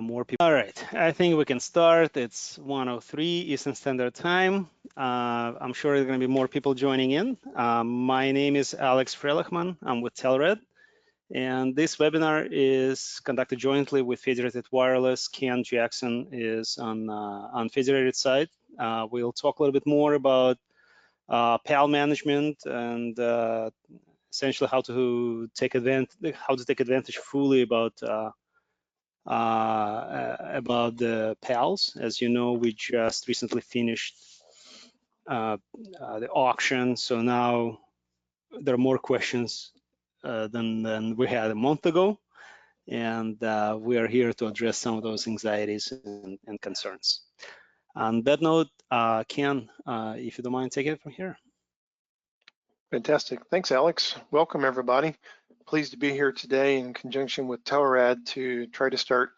more people. All right, I think we can start. It's 1:03 Eastern Standard Time. I'm sure there are going to be more people joining in. My name is Alex Frelichman. I'm with Telrad. And this webinar is conducted jointly with Federated Wireless. Ken Jackson is on Federated side. We'll talk a little bit more about PAL management and essentially how to take advantage fully about the PALs. As you know, we just recently finished the auction, so now there are more questions than we had a month ago, and we are here to address some of those anxieties and concerns. On that note, Ken, if you don't mind taking it from here. Fantastic. Thanks, Alex. Welcome, everybody. Pleased to be here today in conjunction with Telrad to try to start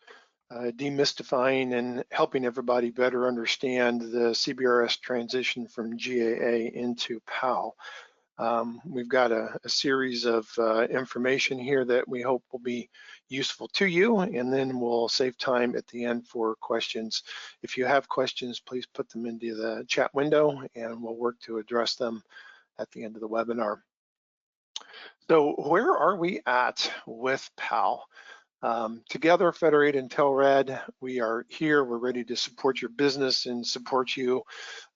demystifying and helping everybody better understand the CBRS transition from GAA into PAL. We've got a series of information here that we hope will be useful to you, and then we'll save time at the end for questions. If you have questions, please put them into the chat window and we'll work to address them at the end of the webinar. So where are we at with PAL? Together, Federated and Telrad, we are here. We're ready to support your business and support you,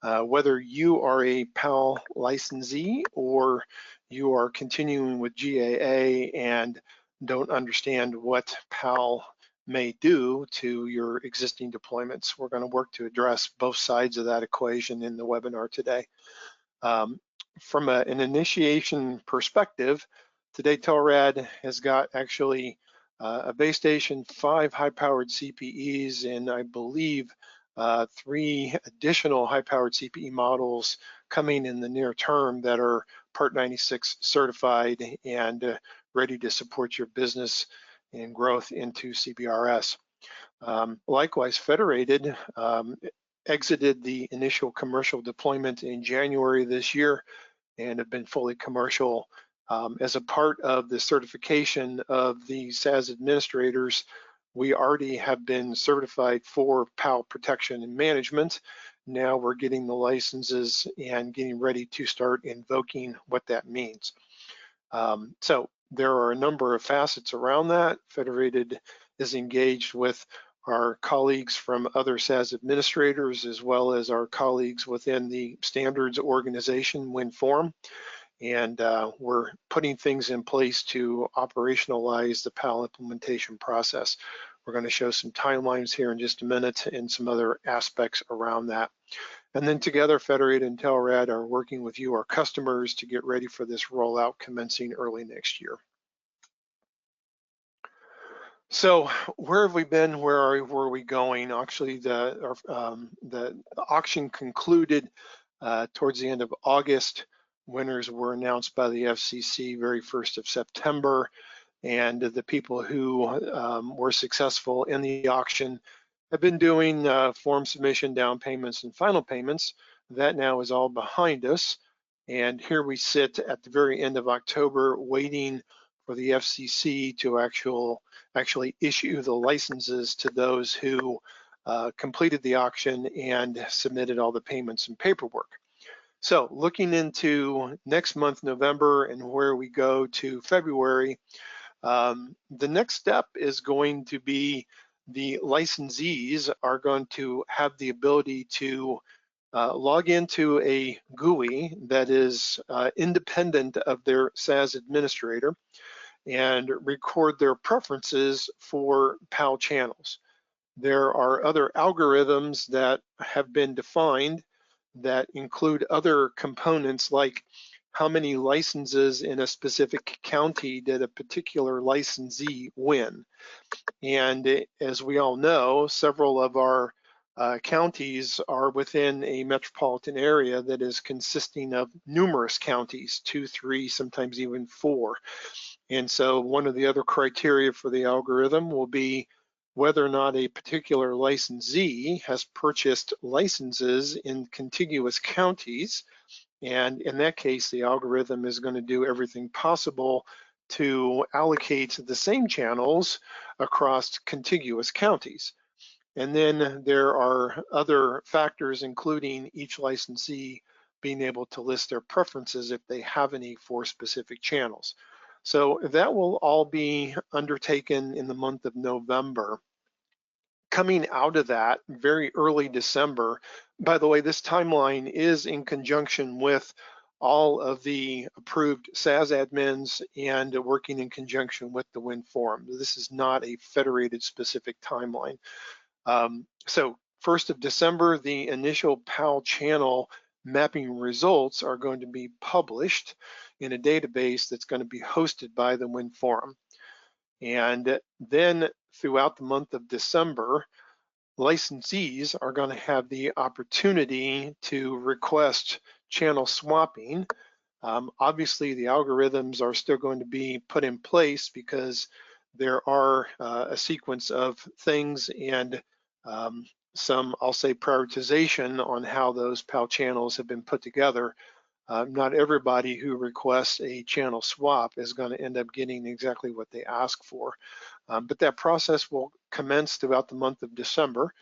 whether you are a PAL licensee or you are continuing with GAA and don't understand what PAL may do to your existing deployments. We're going to work to address both sides of that equation in the webinar today. From an initiation perspective, today Telrad has got actually a base station, 5 high-powered CPEs, and I believe 3 additional high-powered CPE models coming in the near term that are Part 96 certified and ready to support your business and growth into CBRS. Likewise, Federated exited the initial commercial deployment in January this year and have been fully commercial. As a part of the certification of the SAS administrators, we already have been certified for PAL protection and management. Now we're getting the licenses and getting ready to start invoking what that means. So there are a number of facets around that. Federated is engaged with our colleagues from other SAS administrators, as well as our colleagues within the standards organization, WinForm. And we're putting things in place to operationalize the PAL implementation process. We're going to show some timelines here in just a minute and some other aspects around that. And then together, Federated and Telrad are working with you, our customers, to get ready for this rollout commencing early next year. So where have we been? Where were we going? Actually, the auction concluded towards the end of August. Winners were announced by the FCC very 1st of September, and the people who were successful in the auction have been doing form submission, down payments, and final payments. That now is all behind us, and here we sit at the very end of October waiting for the FCC to actually issue the licenses to those who completed the auction and submitted all the payments and paperwork. So looking into next month, November, and where we go to February, the next step is going to be the licensees are going to have the ability to log into a GUI that is independent of their SAS administrator and record their preferences for PAL channels. There are other algorithms that have been defined that include other components like how many licenses in a specific county did a particular licensee win. And as we all know, several of our counties are within a metropolitan area that is consisting of numerous counties, 2, 3, sometimes even 4. And so one of the other criteria for the algorithm will be whether or not a particular licensee has purchased licenses in contiguous counties. And in that case, the algorithm is going to do everything possible to allocate the same channels across contiguous counties. And then there are other factors, including each licensee being able to list their preferences if they have any for specific channels. So that will all be undertaken in the month of November. Coming out of that, very early December, by the way, this timeline is in conjunction with all of the approved SAS admins and working in conjunction with the WIN Forum. This is not a federated specific timeline. So 1st of December, the initial PAL channel mapping results are going to be published in a database that's going to be hosted by the WIN Forum. And then throughout the month of December, licensees are going to have the opportunity to request channel swapping. Obviously, the algorithms are still going to be put in place because there are a sequence of things and some, I'll say, prioritization on how those PAL channels have been put together. Not everybody who requests a channel swap is going to end up getting exactly what they ask for. But that process will commence throughout the month of December.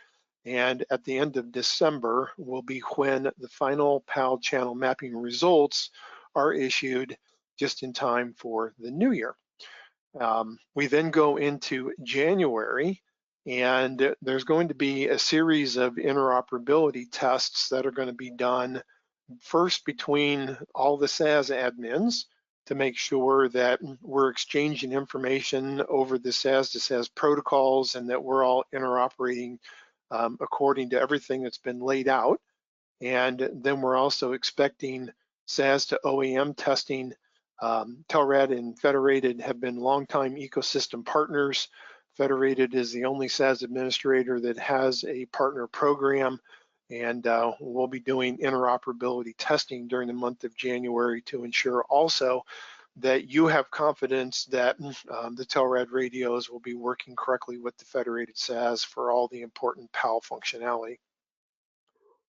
And at the end of December will be when the final PAL channel mapping results are issued just in time for the new year. We then go into January, and there's going to be a series of interoperability tests that are going to be done first between all the SAS admins to make sure that we're exchanging information over the SAS to SAS protocols and that we're all interoperating according to everything that's been laid out. And then we're also expecting SAS to OEM testing. Telrad and Federated have been longtime ecosystem partners. Federated is the only SAS administrator that has a partner program, and we'll be doing interoperability testing during the month of January to ensure also that you have confidence that the Telrad radios will be working correctly with the Federated SAS for all the important PAL functionality.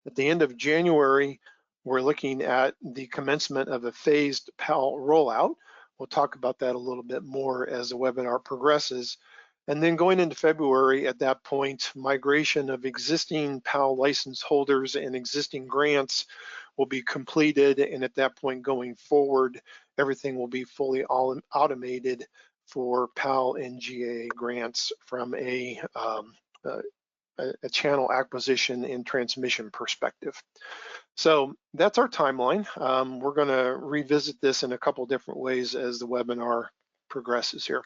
At the end of January, we're looking at the commencement of a phased PAL rollout. We'll talk about that a little bit more as the webinar progresses. And then going into February, at that point, migration of existing PAL license holders and existing grants will be completed. And at that point going forward, everything will be fully automated for PAL and GAA grants from a channel acquisition and transmission perspective. So that's our timeline. We're going to revisit this in a couple different ways as the webinar progresses here.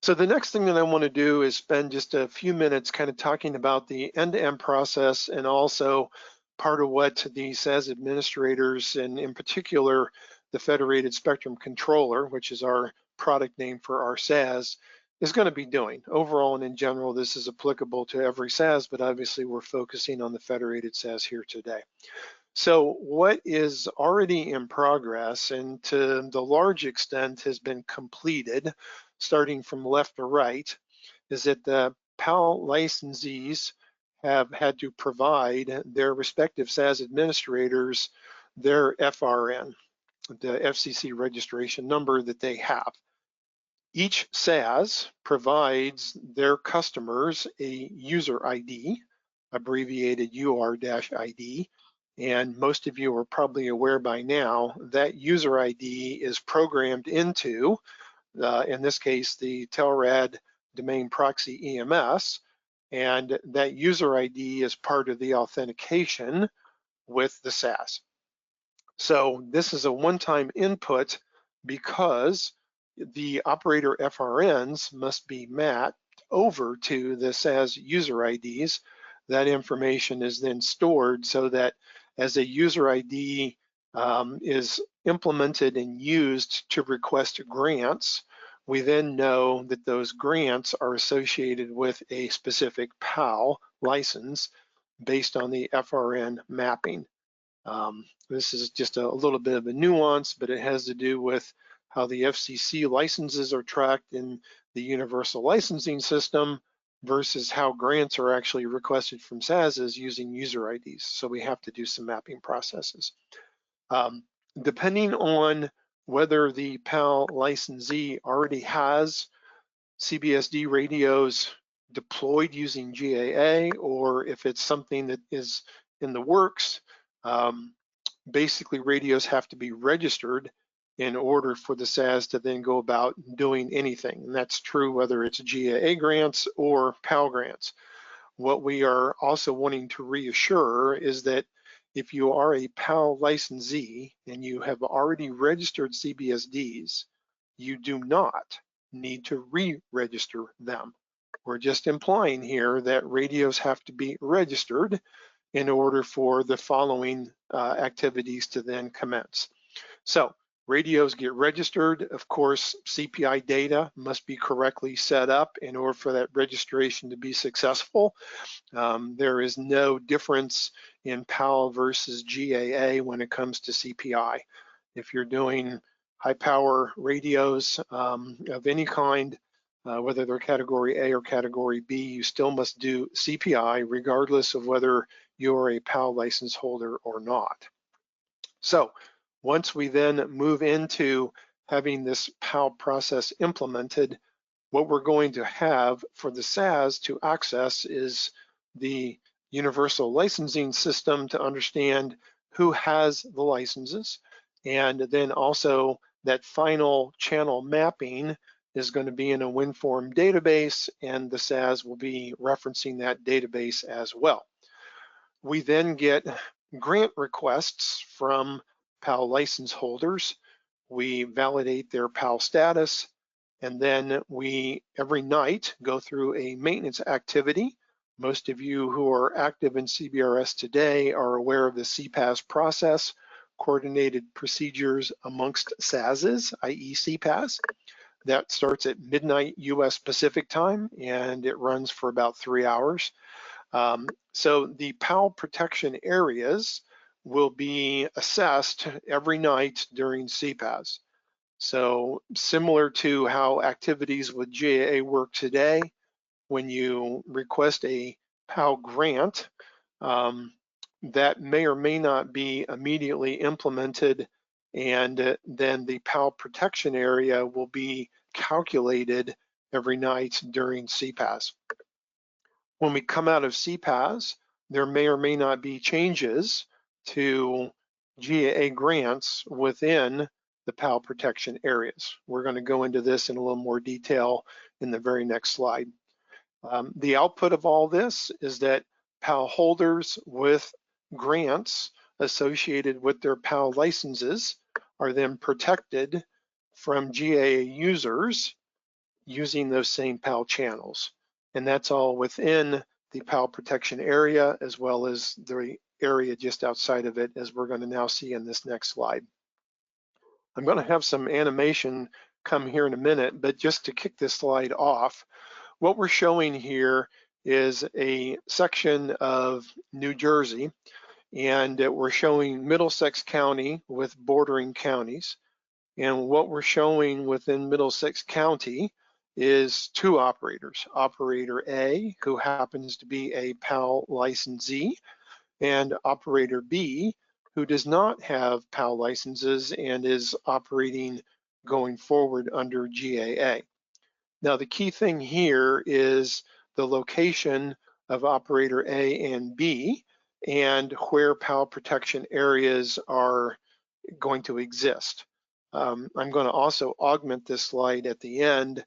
So the next thing that I want to do is spend just a few minutes kind of talking about the end-to-end process and also part of what the SAS administrators, and in particular the Federated Spectrum Controller, which is our product name for our SAS, is going to be doing. Overall and in general, this is applicable to every SAS, but obviously we're focusing on the Federated SAS here today. So what is already in progress and to the large extent has been completed, starting from left to right, is that the PAL licensees have had to provide their respective SAS administrators their FRN, the FCC registration number that they have. Each SAS provides their customers a user ID, abbreviated UR-ID, and most of you are probably aware by now that user ID is programmed into, in this case, the Telrad domain proxy EMS, and that user ID is part of the authentication with the SAS. So this is a one-time input because the operator FRNs must be mapped over to the SAS user IDs. That information is then stored so that as a user ID is implemented and used to request grants, we then know that those grants are associated with a specific PAL license based on the FRN mapping. This is just a little bit of a nuance, but it has to do with how the FCC licenses are tracked in the universal licensing system versus how grants are actually requested from SASs using user IDs. So we have to do some mapping processes. Depending on whether the PAL licensee already has CBSD radios deployed using GAA, or if it's something that is in the works. Basically, radios have to be registered in order for the SAS to then go about doing anything. And that's true whether it's GAA grants or PAL grants. What we are also wanting to reassure is that if you are a PAL licensee and you have already registered CBSDs, you do not need to re-register them. We're just implying here that radios have to be registered in order for the following activities to then commence. So radios get registered. Of course, CPI data must be correctly set up in order for that registration to be successful. There is no difference in PAL versus GAA when it comes to CPI. If you're doing high power radios of any kind, whether they're category A or category B, you still must do CPI regardless of whether you're a PAL license holder or not. So once we then move into having this PAL process implemented, what we're going to have for the SAS to access is the universal licensing system to understand who has the licenses, and then also that final channel mapping is going to be in a WinForm database, and the SAS will be referencing that database as well. We then get grant requests from PAL license holders. We validate their PAL status, and then we every night go through a maintenance activity. Most of you who are active in CBRS today are aware of the CPAS process, coordinated procedures amongst SASs, i.e. CPAS. That starts at midnight US Pacific time, and it runs for about 3 hours. So the PAL protection areas will be assessed every night during CPAS. So similar to how activities with GAA work today, when you request a PAL grant, that may or may not be immediately implemented, and then the PAL protection area will be calculated every night during CPAS. When we come out of CPAS, there may or may not be changes to GAA grants within the PAL protection areas. We're going to go into this in a little more detail in the very next slide. The output of all this is that PAL holders with grants associated with their PAL licenses are then protected from GAA users using those same PAL channels. And that's all within the PAL protection area, as well as the area just outside of it, as we're going to now see in this next slide. I'm going to have some animation come here in a minute, but just to kick this slide off, what we're showing here is a section of New Jersey, and we're showing Middlesex County with bordering counties. And what we're showing within Middlesex County is two operators, operator A, who happens to be a PAL licensee, and operator B, who does not have PAL licenses and is operating going forward under GAA. Now, the key thing here is the location of operator A and B and where PAL protection areas are going to exist. I'm going to also augment this slide at the end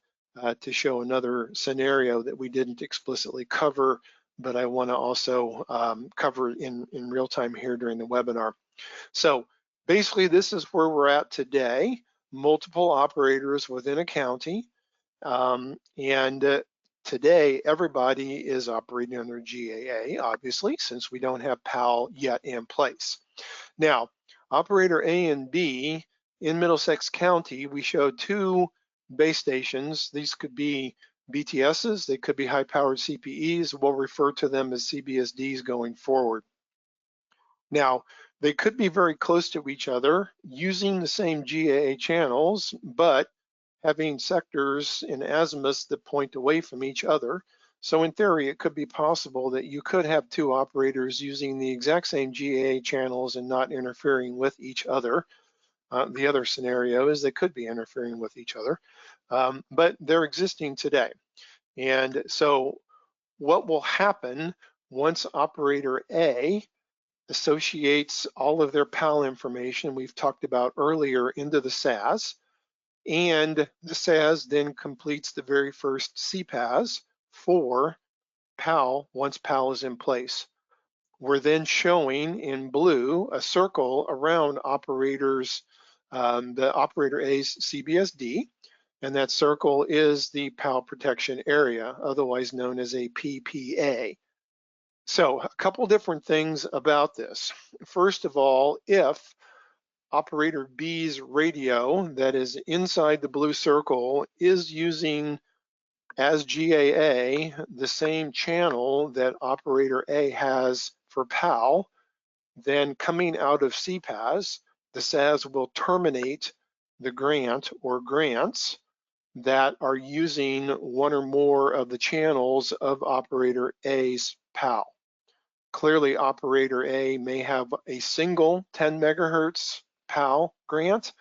to show another scenario that we didn't explicitly cover, but I want to also cover in real time here during the webinar. So basically, this is where we're at today, multiple operators within a county. Today, everybody is operating under GAA, obviously, since we don't have PAL yet in place. Now, operator A and B in Middlesex County, we showed two base stations. These could be BTSs, they could be high-powered CPEs. We'll refer to them as CBSDs going forward. Now, they could be very close to each other using the same GAA channels, but having sectors and azimuths that point away from each other. So in theory, it could be possible that you could have two operators using the exact same GAA channels and not interfering with each other. The other scenario is they could be interfering with each other, but they're existing today. And so what will happen once operator A associates all of their PAL information we've talked about earlier into the SAS, and the SAS then completes the very first CPAS for PAL once PAL is in place. We're then showing in blue a circle around operators, the operator A's CBSD, and that circle is the PAL protection area, otherwise known as a PPA. So a couple different things about this. First of all, if operator B's radio that is inside the blue circle is using as GAA the same channel that operator A has for PAL, then coming out of CPAS, the SAS will terminate the grant or grants that are using one or more of the channels of operator A's PAL. Clearly, operator A may have a single 10 megahertz PAL grant,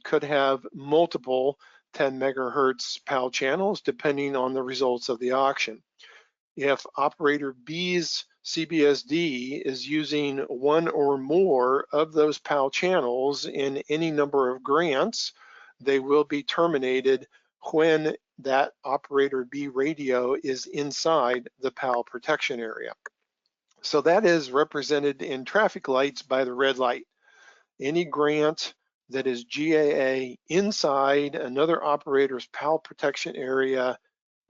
could have multiple 10 megahertz PAL channels depending on the results of the auction. If operator B's CBSD is using one or more of those PAL channels in any number of grants, they will be terminated when that operator B radio is inside the PAL protection area. So that is represented in traffic lights by the red light. Any grant that is GAA inside another operator's PAL protection area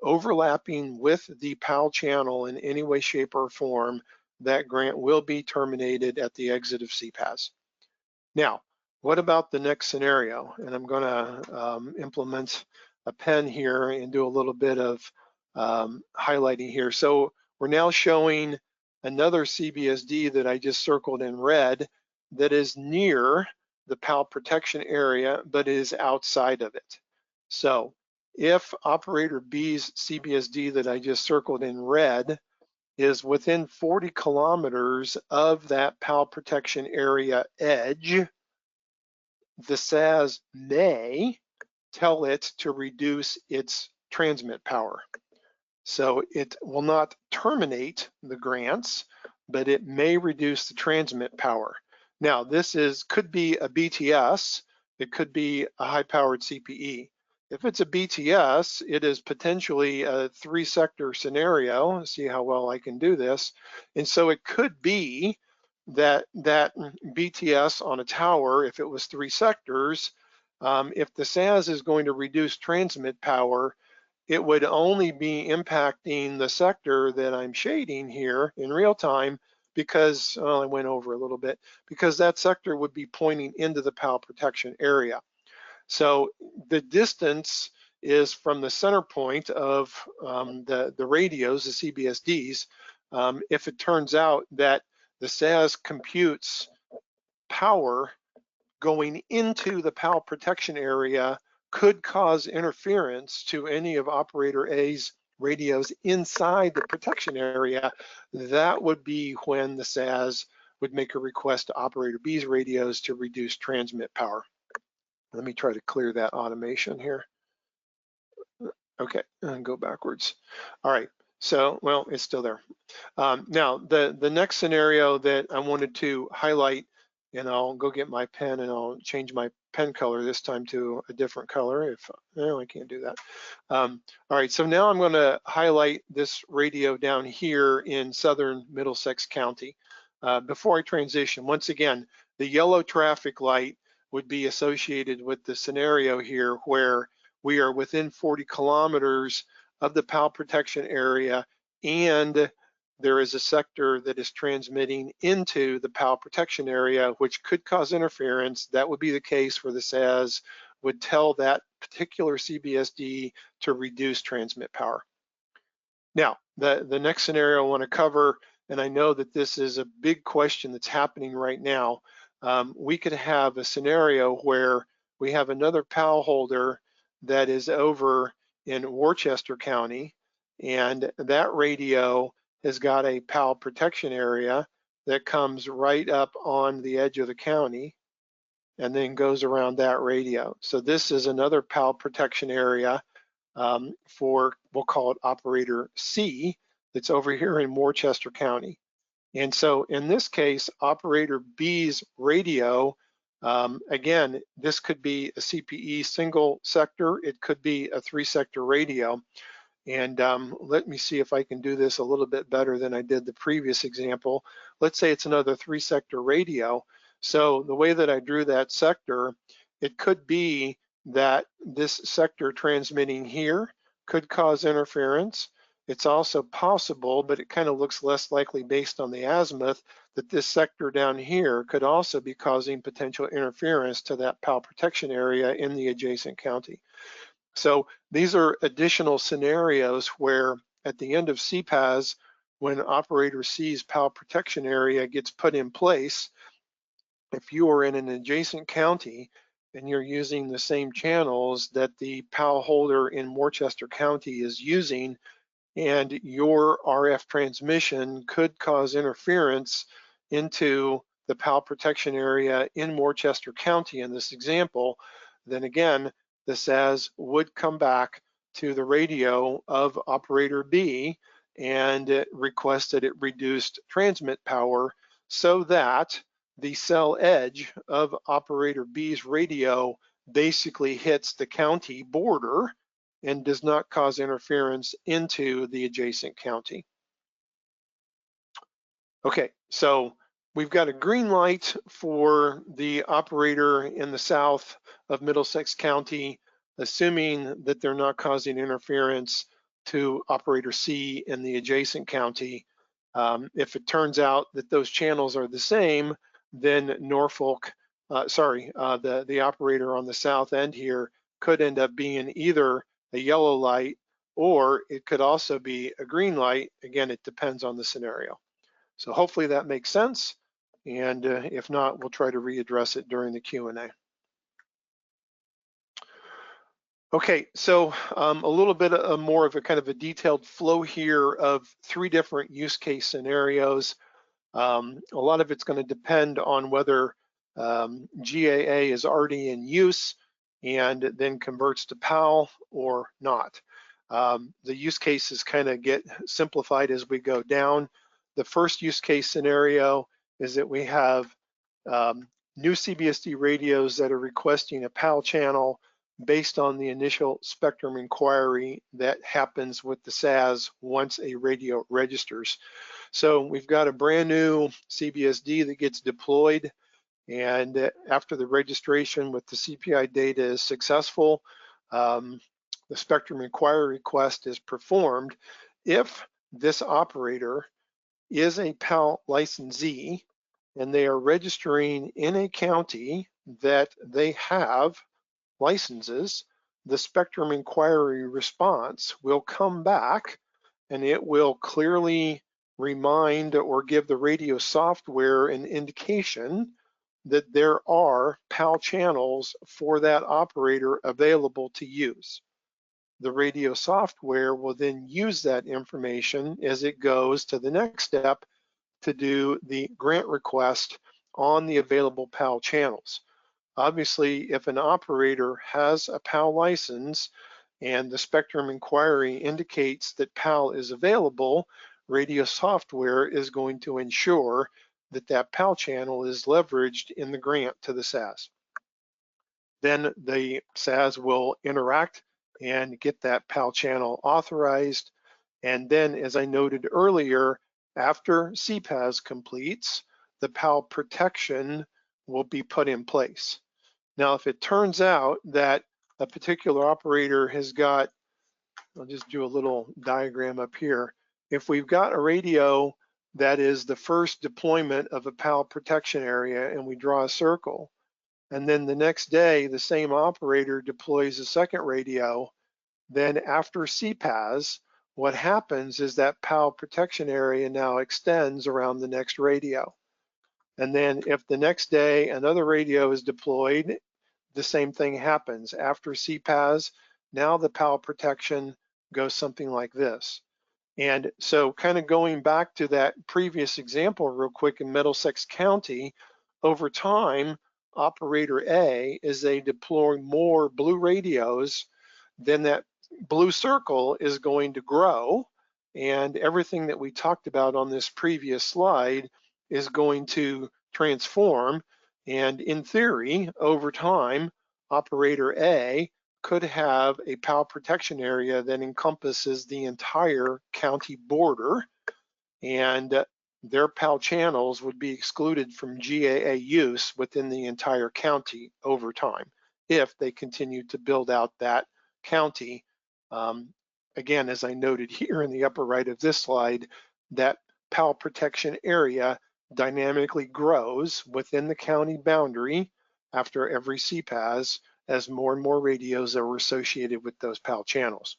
overlapping with the PAL channel in any way, shape, or form, that grant will be terminated at the exit of CPAS. Now, what about the next scenario? And I'm going to implement a pen here and do a little bit of highlighting here. So we're now showing another CBSD that I just circled in red that is near the PAL protection area, but is outside of it. So if operator B's CBSD that I just circled in red is within 40 kilometers of that PAL protection area edge, the SAS may tell it to reduce its transmit power. So it will not terminate the grants, but it may reduce the transmit power. Now, this could be a BTS, it could be a high-powered CPE. If it's a BTS, it is potentially a 3-sector scenario. Let's see how well I can do this. And so it could be that BTS on a tower, if it was 3 sectors, if the SAS is going to reduce transmit power, it would only be impacting the sector that I'm shading here in real time because, well, I went over a little bit, because that sector would be pointing into the PAL protection area. So the distance is from the center point of the radios, the CBSDs. If it turns out that the SAS computes power going into the PAL protection area could cause interference to any of operator A's radios inside the protection area, that would be when the SAS would make a request to operator B's radios to reduce transmit power. Let me try to clear that automation here. Okay, and go backwards. All right, so, well, it's still there. Now, the next scenario that I wanted to highlight, and I'll go get my pen and I'll change my pen color this time to a different color. If no, I can't do that. All right, so now I'm going to highlight this radio down here in southern Middlesex County. Before I transition, once again, the yellow traffic light would be associated with the scenario here where we are within 40 kilometers of the PAL protection area, and there is a sector that is transmitting into the PAL protection area, which could cause interference. That would be the case where the SAS would tell that particular CBSD to reduce transmit power. Now, the next scenario I want to cover, and I know that this is a big question that's happening right now, we could have a scenario where we have another PAL holder that is over in Worcester County, and that radio has got a PAL protection area that comes right up on the edge of the county. and then goes around that radio. So this is another PAL protection area for, we'll call it operator C, that's over here in Worcester County. And so in this case, operator B's radio, again, this could be a CPE single sector, it could be a 3-sector radio. And let me see if I can do this a little bit better than I did the previous example. Let's say it's another 3-sector radio. So the way that I drew that sector, it could be that this sector transmitting here could cause interference. It's also possible, but it kind of looks less likely based on the azimuth, that this sector down here could also be causing potential interference to that PAL protection area in the adjacent county. So these are additional scenarios where at the end of CPAS, when operator C's PAL protection area gets put in place, if you are in an adjacent county and you're using the same channels that the PAL holder in Worcester County is using, and your RF transmission could cause interference into the PAL protection area in Worcester County in this example, then again, the SAS would come back to the radio of operator B and request that it reduced transmit power so that the cell edge of operator B's radio basically hits the county border and does not cause interference into the adjacent county. Okay, so we've got a green light for the operator in the south of Middlesex County, assuming that they're not causing interference to operator C in the adjacent county. If it turns out that those channels are the same, then Norfolk, the operator on the south end here could end up being either a yellow light, or it could also be a green light. Again, it depends on the scenario. So hopefully that makes sense. And if not, we'll try to readdress it during the Q&A. Okay, so a little bit more of a kind of a detailed flow here of 3 different use case scenarios. A lot of it's going to depend on whether GAA is already in use and then converts to PAL or not. The use cases kind of get simplified as we go down. The first use case scenario is that we have new CBSD radios that are requesting a PAL channel based on the initial spectrum inquiry that happens with the SAS once a radio registers. So we've got a brand new CBSD that gets deployed, and after the registration with the CPI data is successful, the spectrum inquiry request is performed. If this operator is a PAL licensee and they are registering in a county that they have licenses, the spectrum inquiry response will come back and it will clearly remind or give the radio software an indication that there are PAL channels for that operator available to use. The radio software will then use that information as it goes to the next step to do the grant request on the available PAL channels. Obviously, if an operator has a PAL license and the spectrum inquiry indicates that PAL is available, radio software is going to ensure that that PAL channel is leveraged in the grant to the SAS. Then the SAS will interact and get that PAL channel authorized. And then, as I noted earlier, after CPAS completes, the PAL protection will be put in place. Now, if it turns out that a particular operator has got, I'll just do a little diagram up here. If we've got a radio that is the first deployment of a PAL protection area and we draw a circle, and then the next day the same operator deploys a second radio, then after CPAS, what happens is that PAL protection area now extends around the next radio. And then if the next day another radio is deployed, the same thing happens. After CPAS, now the PAL protection goes something like this. And so kind of going back to that previous example real quick in Middlesex County, over time, operator A, as they deploy more blue radios, then that blue circle is going to grow, and everything that we talked about on this previous slide is going to transform. And in theory, over time, operator A could have a PAL protection area that encompasses the entire county border, and their PAL channels would be excluded from GAA use within the entire county over time if they continue to build out that county. Again, as I noted here in the upper right of this slide, that PAL protection area dynamically grows within the county boundary after every CPAS as more and more radios are associated with those PAL channels.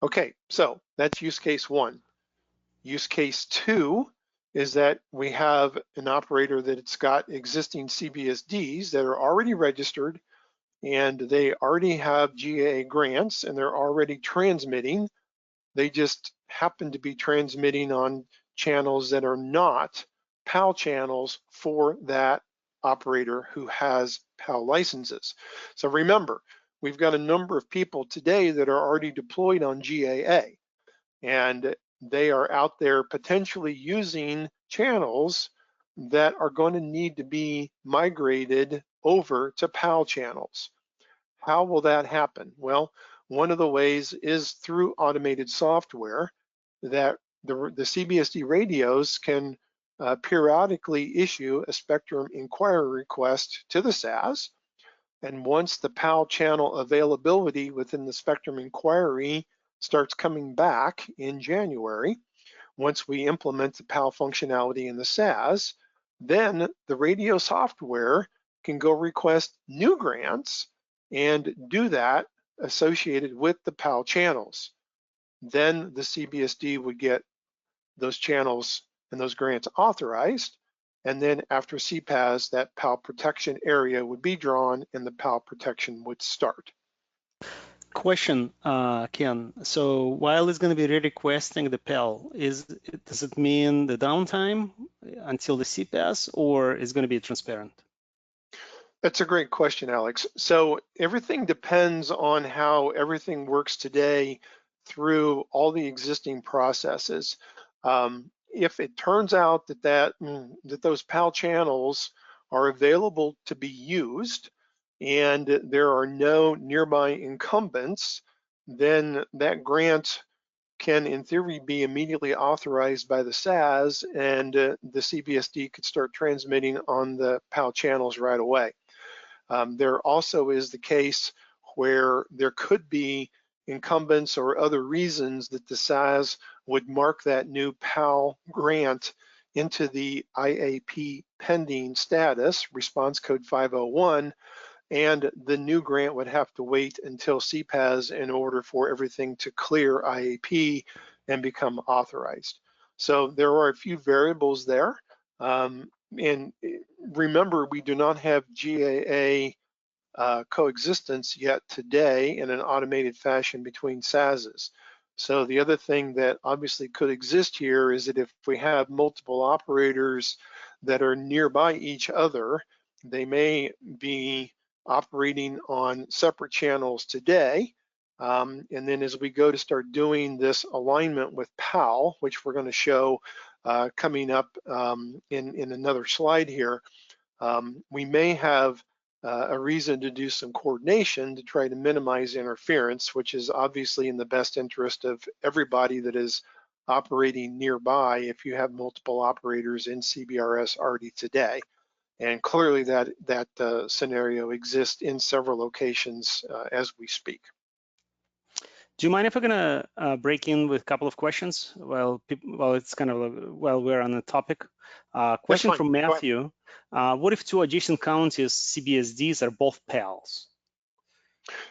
Okay, so that's use case one. Use case two is that we have an operator that's got existing CBSDs that are already registered, and they already have GAA grants, and they're already transmitting. They just happen to be transmitting on channels that are not PAL channels for that operator who has PAL licenses. So remember, we've got a number of people today that are already deployed on GAA, and they are out there potentially using channels that are going to need to be migrated over to PAL channels. How will that happen? Well, one of the ways is through automated software that the CBSD radios can periodically issue a spectrum inquiry request to the SAS. And once the PAL channel availability within the spectrum inquiry starts coming back in January, once we implement the PAL functionality in the SAS, then the radio software can go request new grants and do that associated with the PAL channels. Then the CBSD would get those channels and those grants authorized, and then after CPAS, that PAL protection area would be drawn and the PAL protection would start. Question, Ken. So while it's going to be requesting the PAL, does it mean the downtime until the CPAS, or is it going to be transparent? That's a great question, Alex. So everything depends on how everything works today through all the existing processes. If it turns out that those PAL channels are available to be used and there are no nearby incumbents, then that grant can in theory be immediately authorized by the SAS, and the CBSD could start transmitting on the PAL channels right away. There also is the case where there could be incumbents or other reasons that the SAS would mark that new PAL grant into the IAP pending status, response code 501, and the new grant would have to wait until CPAS in order for everything to clear IAP and become authorized. So there are a few variables there. And remember, we do not have GAA coexistence yet today in an automated fashion between SASs. So the other thing that obviously could exist here is that if we have multiple operators that are nearby each other, they may be operating on separate channels today. And then as we go to start doing this alignment with PAL, which we're going to show coming up in another slide here, we may have a reason to do some coordination to try to minimize interference, which is obviously in the best interest of everybody that is operating nearby if you have multiple operators in CBRS already today. And clearly that scenario exists in several locations as we speak. Do you mind if I'm gonna break in with a couple of questions? Well, it's kind of while we're on the topic. Question from Matthew: what if two adjacent counties CBSDs are both PALs?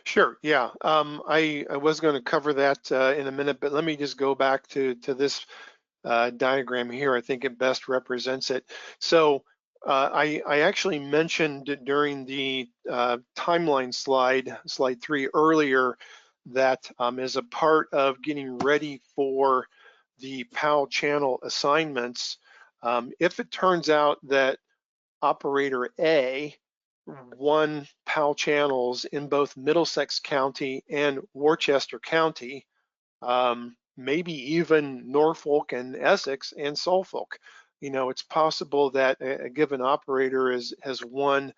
Sure. Yeah. I was going to cover that in a minute, but let me just go back to this diagram here. I think it best represents it. So I actually mentioned during the timeline slide 3 earlier, that as a part of getting ready for the PAL channel assignments, if it turns out that operator A won PAL channels in both Middlesex County and Worcester County, maybe even Norfolk and Essex and Suffolk. You know, it's possible that a given operator has won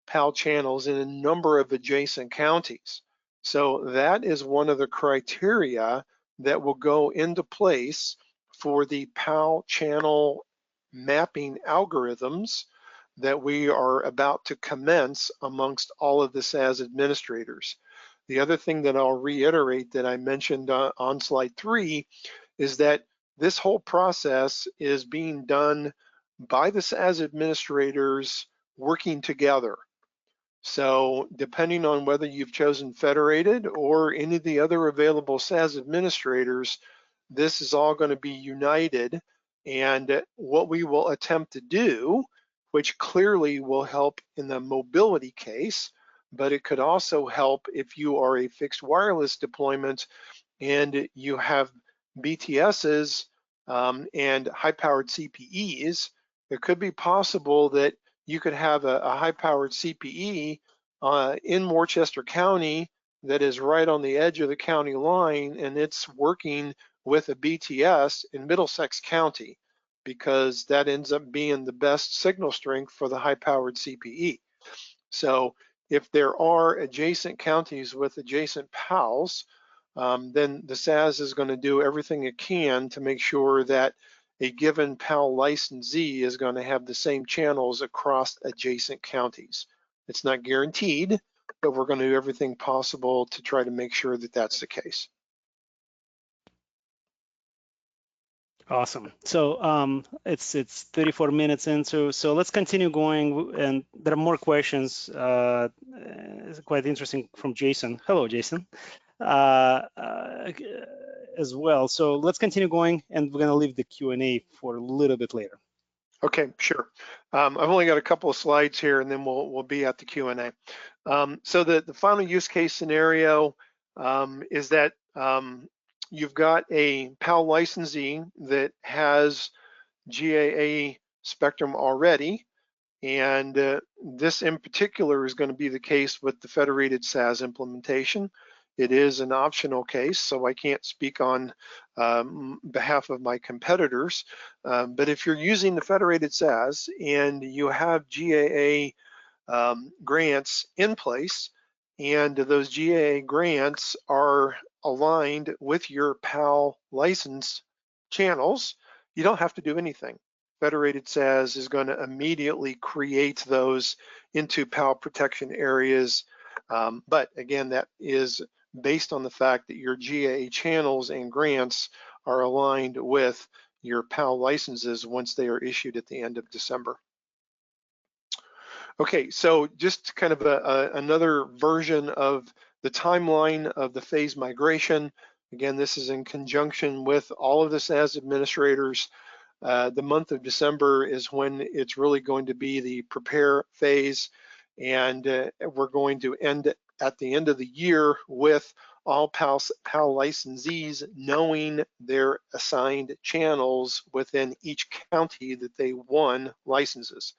PAL channels in a number of adjacent counties. So that is one of the criteria that will go into place for the PAL channel mapping algorithms that we are about to commence amongst all of the SAS administrators. The other thing that I'll reiterate that I mentioned on slide 3 is that this whole process is being done by the SAS administrators working together. So depending on whether you've chosen Federated or any of the other available SAS administrators, this is all going to be united. And what we will attempt to do, which clearly will help in the mobility case, but it could also help if you are a fixed wireless deployment and you have BTSs and high-powered CPEs. It could be possible that you could have a high-powered CPE in Worcester County that is right on the edge of the county line, and it's working with a BTS in Middlesex County, because that ends up being the best signal strength for the high-powered CPE. So if there are adjacent counties with adjacent PALs, then the SAS is going to do everything it can to make sure that a given PAL licensee is going to have the same channels across adjacent counties. It's not guaranteed, but we're going to do everything possible to try to make sure that that's the case. Awesome. So it's 34 minutes into, so let's continue going, and there are more questions. It's quite interesting from Jason. Hello, Jason. As well. So let's continue going, and we're going to leave the Q&A for a little bit later. Okay, sure. I've only got a couple of slides here, and then we'll be at the Q&A. So the final use case scenario is that you've got a PAL licensee that has GAA spectrum already, and this in particular is going to be the case with the Federated SAS implementation. It is an optional case, so I can't speak on behalf of my competitors. But if you're using the Federated SAS and you have GAA grants in place, and those GAA grants are aligned with your PAL license channels, you don't have to do anything. Federated SAS is going to immediately create those into PAL protection areas. But again, that is based on the fact that your GAA channels and grants are aligned with your PAL licenses once they are issued at the end of December. Okay, so just kind of another version of the timeline of the phase migration. Again, this is in conjunction with all of the SAS administrators. The month of December is when it's really going to be the prepare phase, and we're going to end at the end of the year with all PAL licensees knowing their assigned channels within each county that they won licenses.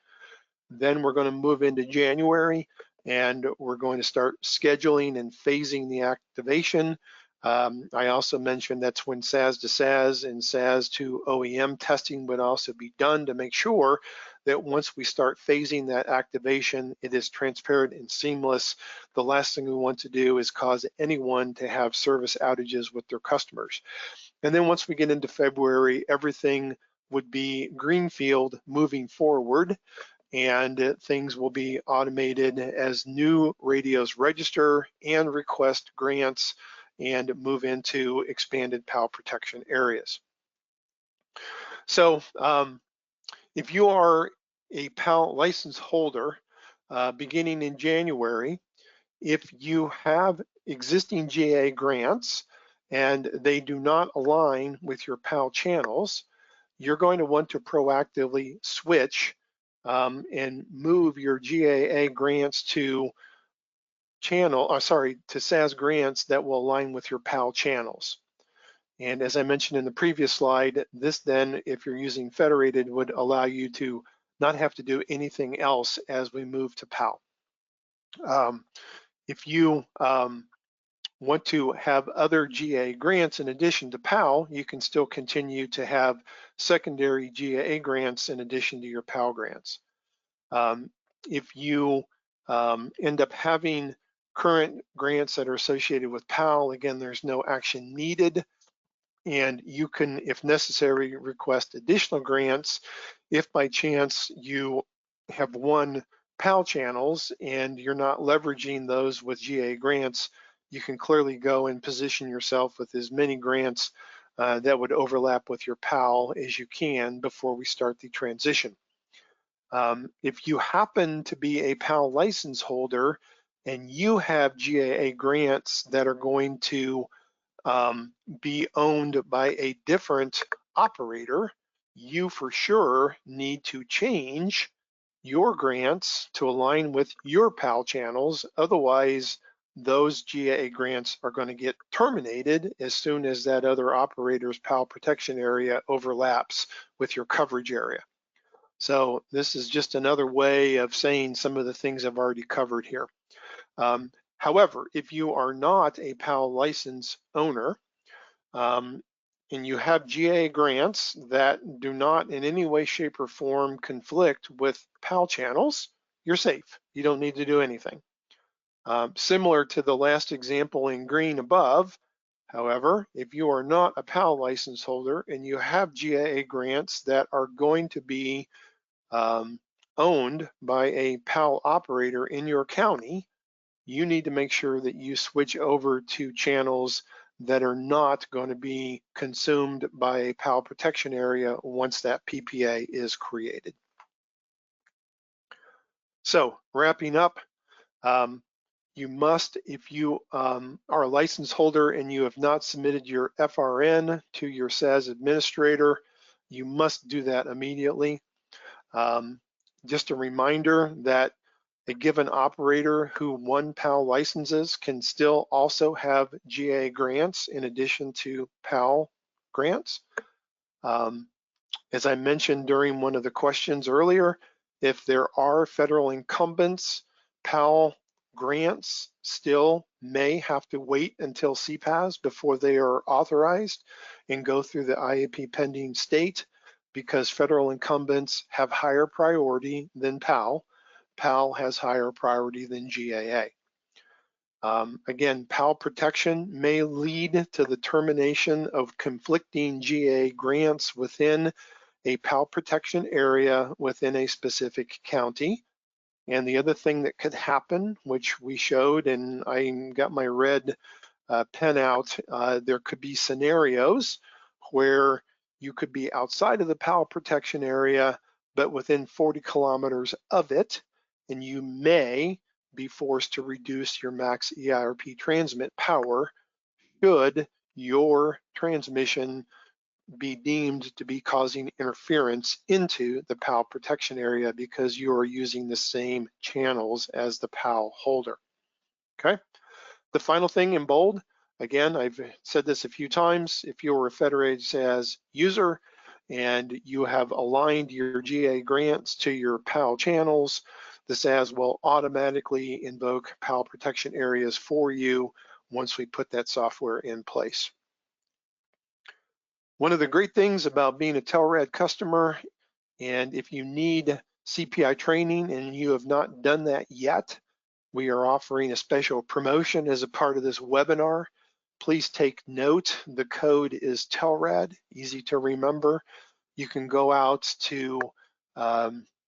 Then we're going to move into January, and we're going to start scheduling and phasing the activation. I also mentioned that's when SAS to SAS and SAS to OEM testing would also be done to make sure that once we start phasing that activation, it is transparent and seamless. The last thing we want to do is cause anyone to have service outages with their customers. And then once we get into February, everything would be greenfield moving forward, and things will be automated as new radios register and request grants and move into expanded PAL protection areas. So if you are a PAL license holder beginning in January, if you have existing GAA grants and they do not align with your PAL channels, you're going to want to proactively switch and move your GAA grants to SAS grants that will align with your PAL channels. And as I mentioned in the previous slide, this then, if you're using Federated, would allow you to not have to do anything else as we move to PAL. If you want to have other GAA grants in addition to PAL, you can still continue to have secondary GAA grants in addition to your PAL grants. If you end up having current grants that are associated with PAL, again, there's no action needed, and you can, if necessary, request additional grants if by chance you have won PAL channels and you're not leveraging those with GAA grants. You can clearly go and position yourself with as many grants that would overlap with your PAL as you can before we start the transition. If you happen to be a PAL license holder and you have GAA grants that are going to be owned by a different operator, you for sure need to change your grants to align with your PAL channels. Otherwise, those GAA grants are going to get terminated as soon as that other operator's PAL protection area overlaps with your coverage area. So this is just another way of saying some of the things I've already covered here. However, if you are not a PAL license owner, and you have GAA grants that do not in any way, shape, or form conflict with PAL channels, you're safe. You don't need to do anything. Similar to the last example in green above, however, if you are not a PAL license holder and you have GAA grants that are going to be owned by a PAL operator in your county, you need to make sure that you switch over to channels that are not going to be consumed by a PAL protection area once that PPA is created. So wrapping up, you must, if you are a license holder and you have not submitted your FRN to your SAS administrator, you must do that immediately. Just a reminder that a given operator who won PAL licenses can still also have GAA grants in addition to PAL grants. As I mentioned during one of the questions earlier, if there are federal incumbents, PAL grants still may have to wait until CPAS before they are authorized and go through the IAP pending state, because federal incumbents have higher priority than PAL. PAL has higher priority than GAA. Again, PAL protection may lead to the termination of conflicting GAA grants within a PAL protection area within a specific county. And the other thing that could happen, which we showed, and I got my red pen out, there could be scenarios where you could be outside of the PAL protection area, but within 40 kilometers of it, and you may be forced to reduce your max EIRP transmit power should your transmission be deemed to be causing interference into the PAL protection area because you are using the same channels as the PAL holder. Okay. The final thing in bold, again, I've said this a few times, if you're a Federated SAS user and you have aligned your GAA grants to your PAL channels, the SAS will automatically invoke PAL protection areas for you once we put that software in place. One of the great things about being a Telrad customer, and if you need CPI training and you have not done that yet, we are offering a special promotion as a part of this webinar. Please take note, the code is Telrad, easy to remember. You can go out to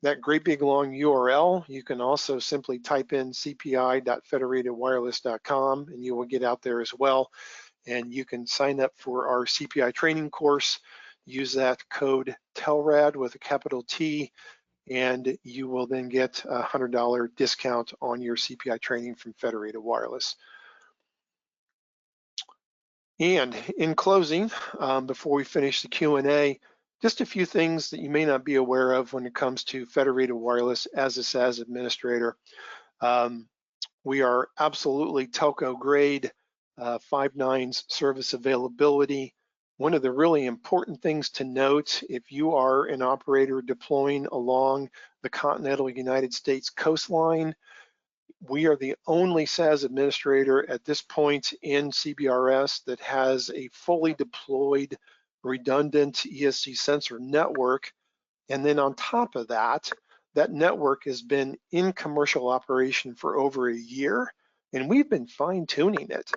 that great big long URL. You can also simply type in cpi.federatedwireless.com and you will get out there as well. And you can sign up for our CPI training course, use that code Telrad with a capital T, and you will then get a $100 discount on your CPI training from Federated Wireless. And in closing, before we finish the Q&A, just a few things that you may not be aware of when it comes to Federated Wireless as a SAS administrator. We are absolutely telco grade 5 nines service availability. One of the really important things to note, if you are an operator deploying along the continental United States coastline, we are the only SAS administrator at this point in CBRS that has a fully deployed redundant ESC sensor network. And then on top of that, that network has been in commercial operation for over a year, and we've been fine-tuning it.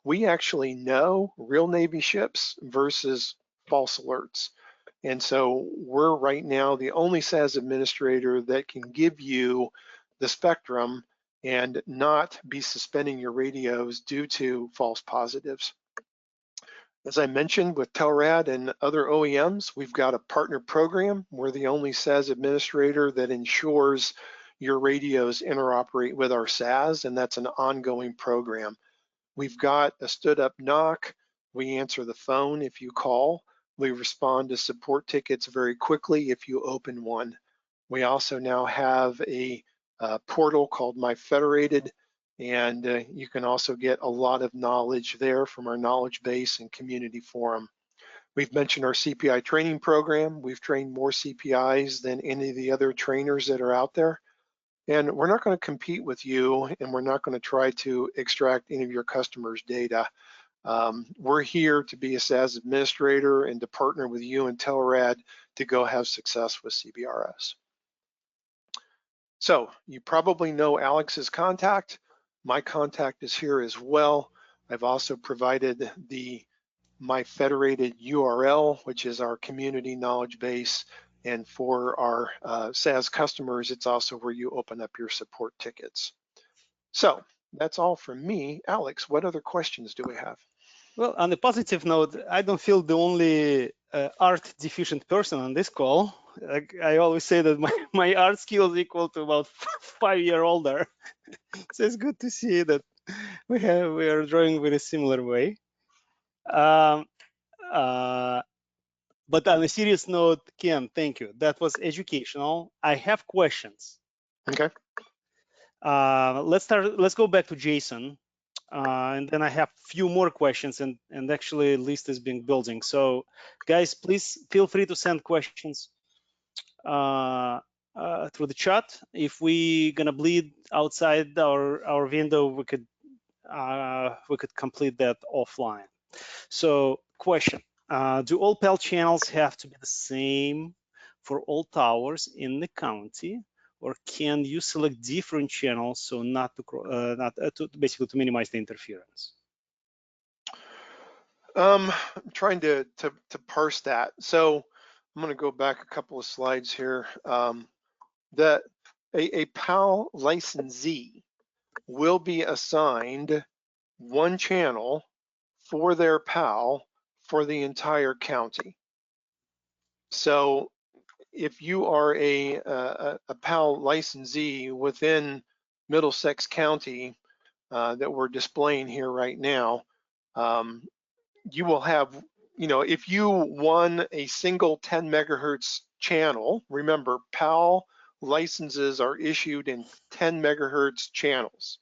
We actually know real Navy ships versus false alerts. And so we're right now the only SAS administrator that can give you the spectrum and not be suspending your radios due to false positives. As I mentioned with Telrad and other OEMs, we've got a partner program. We're the only SAS administrator that ensures your radios interoperate with our SAS, and that's an ongoing program. We've got a stood up knock. We answer the phone if you call. We respond to support tickets very quickly if you open one. We also now have a portal called My Federated, and you can also get a lot of knowledge there from our knowledge base and community forum. We've mentioned our CPI training program. We've trained more CPIs than any of the other trainers that are out there. And we're not going to compete with you, and we're not going to try to extract any of your customers' data. We're here to be a SAS administrator and to partner with you and Telrad to go have success with CBRS. So you probably know Alex's contact. My contact is here as well. I've also provided the My Federated URL, which is our community knowledge base. And for our SAS customers, it's also where you open up your support tickets. So that's all from me. Alex, what other questions do we have? Well, on a positive note, I don't feel the only art deficient person on this call. I always say that my art skills equal to about 5 years older. So it's good to see that we are drawing with a similar way. But on a serious note, Ken, thank you. That was educational. I have questions. Okay. Let's go back to Jason. And then I have a few more questions, and actually a list is being building. So guys, please feel free to send questions through the chat. If we gonna bleed outside our window, we could complete that offline. So question, do all PAL channels have to be the same for all towers in the county? Or can you select different channels so not to basically to minimize the interference? I'm trying to parse that. So I'm going to go back a couple of slides here. That a PAL licensee will be assigned one channel for their PAL for the entire county. So if you are a PAL licensee within Middlesex County that we're displaying here right now, you will have, if you won a single 10 megahertz channel, remember PAL licenses are issued in 10 megahertz channels.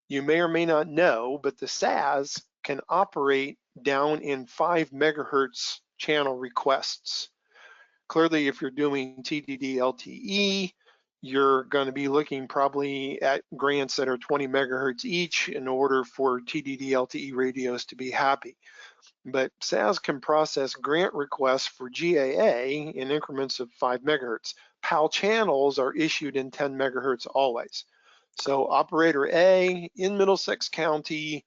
You may or may not know, but the SAS can operate down in 5 megahertz channel requests. Clearly, if you're doing TDD LTE, you're going to be looking probably at grants that are 20 megahertz each in order for TDD LTE radios to be happy. But SAS can process grant requests for GAA in increments of 5 megahertz. PAL channels are issued in 10 megahertz always. So operator A in Middlesex County,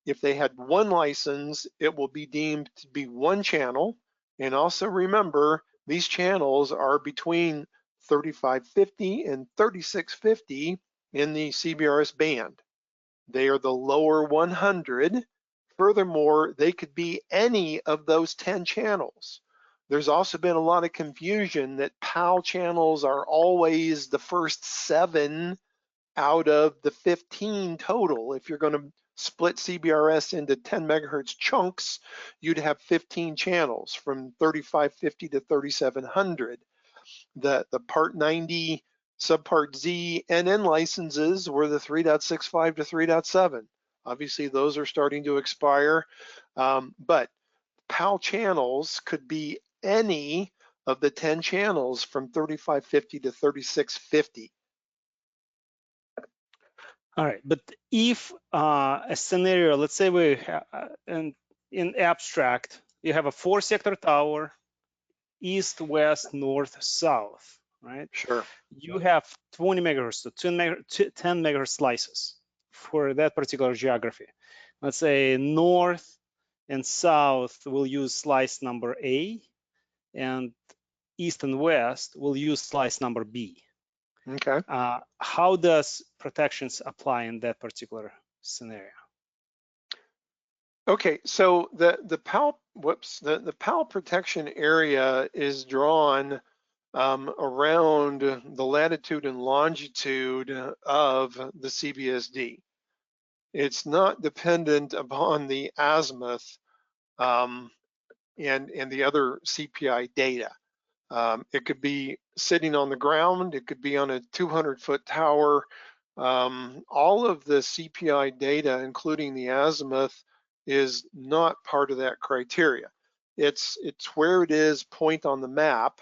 if they had one license, it will be deemed to be one channel. And also remember, these channels are between 3550 and 3650 in the CBRS band. They are the lower 100. Furthermore, they could be any of those 10 channels. There's also been a lot of confusion that PAL channels are always the first 7 out of the 15 total. If you're going to split CBRS into 10 megahertz chunks, you'd have 15 channels from 3550 to 3700. The Part 90 Subpart Z NN licenses were the 3.65 to 3.7. Obviously, those are starting to expire, but PAL channels could be any of the 10 channels from 3550 to 3650. All right, but if a scenario, let's say we in abstract, you have a 4-sector tower, east, west, north, south, right? Sure. You have 20 megahertz to 10 megahertz slices for that particular geography. Let's say north and south will use slice number A, and east and west will use slice number B. Okay. How does protections apply in that particular scenario? Okay, so the PAL protection area is drawn around the latitude and longitude of the CBSD. It's not dependent upon the azimuth and the other CPI data. It could be sitting on the ground, it could be on a 200-foot tower. All of the CPI data, including the azimuth, is not part of that criteria. It's where it is, point on the map,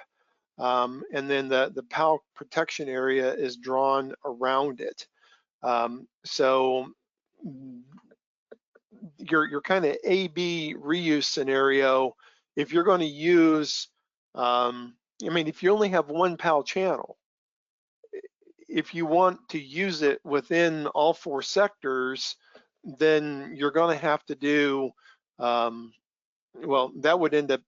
and then the PAL protection area is drawn around it. So your kind of A/B reuse scenario, if you're going to use, I mean, if you only have one PAL channel, if you want to use it within all 4 sectors, then you're going to have to do, well, that would end up,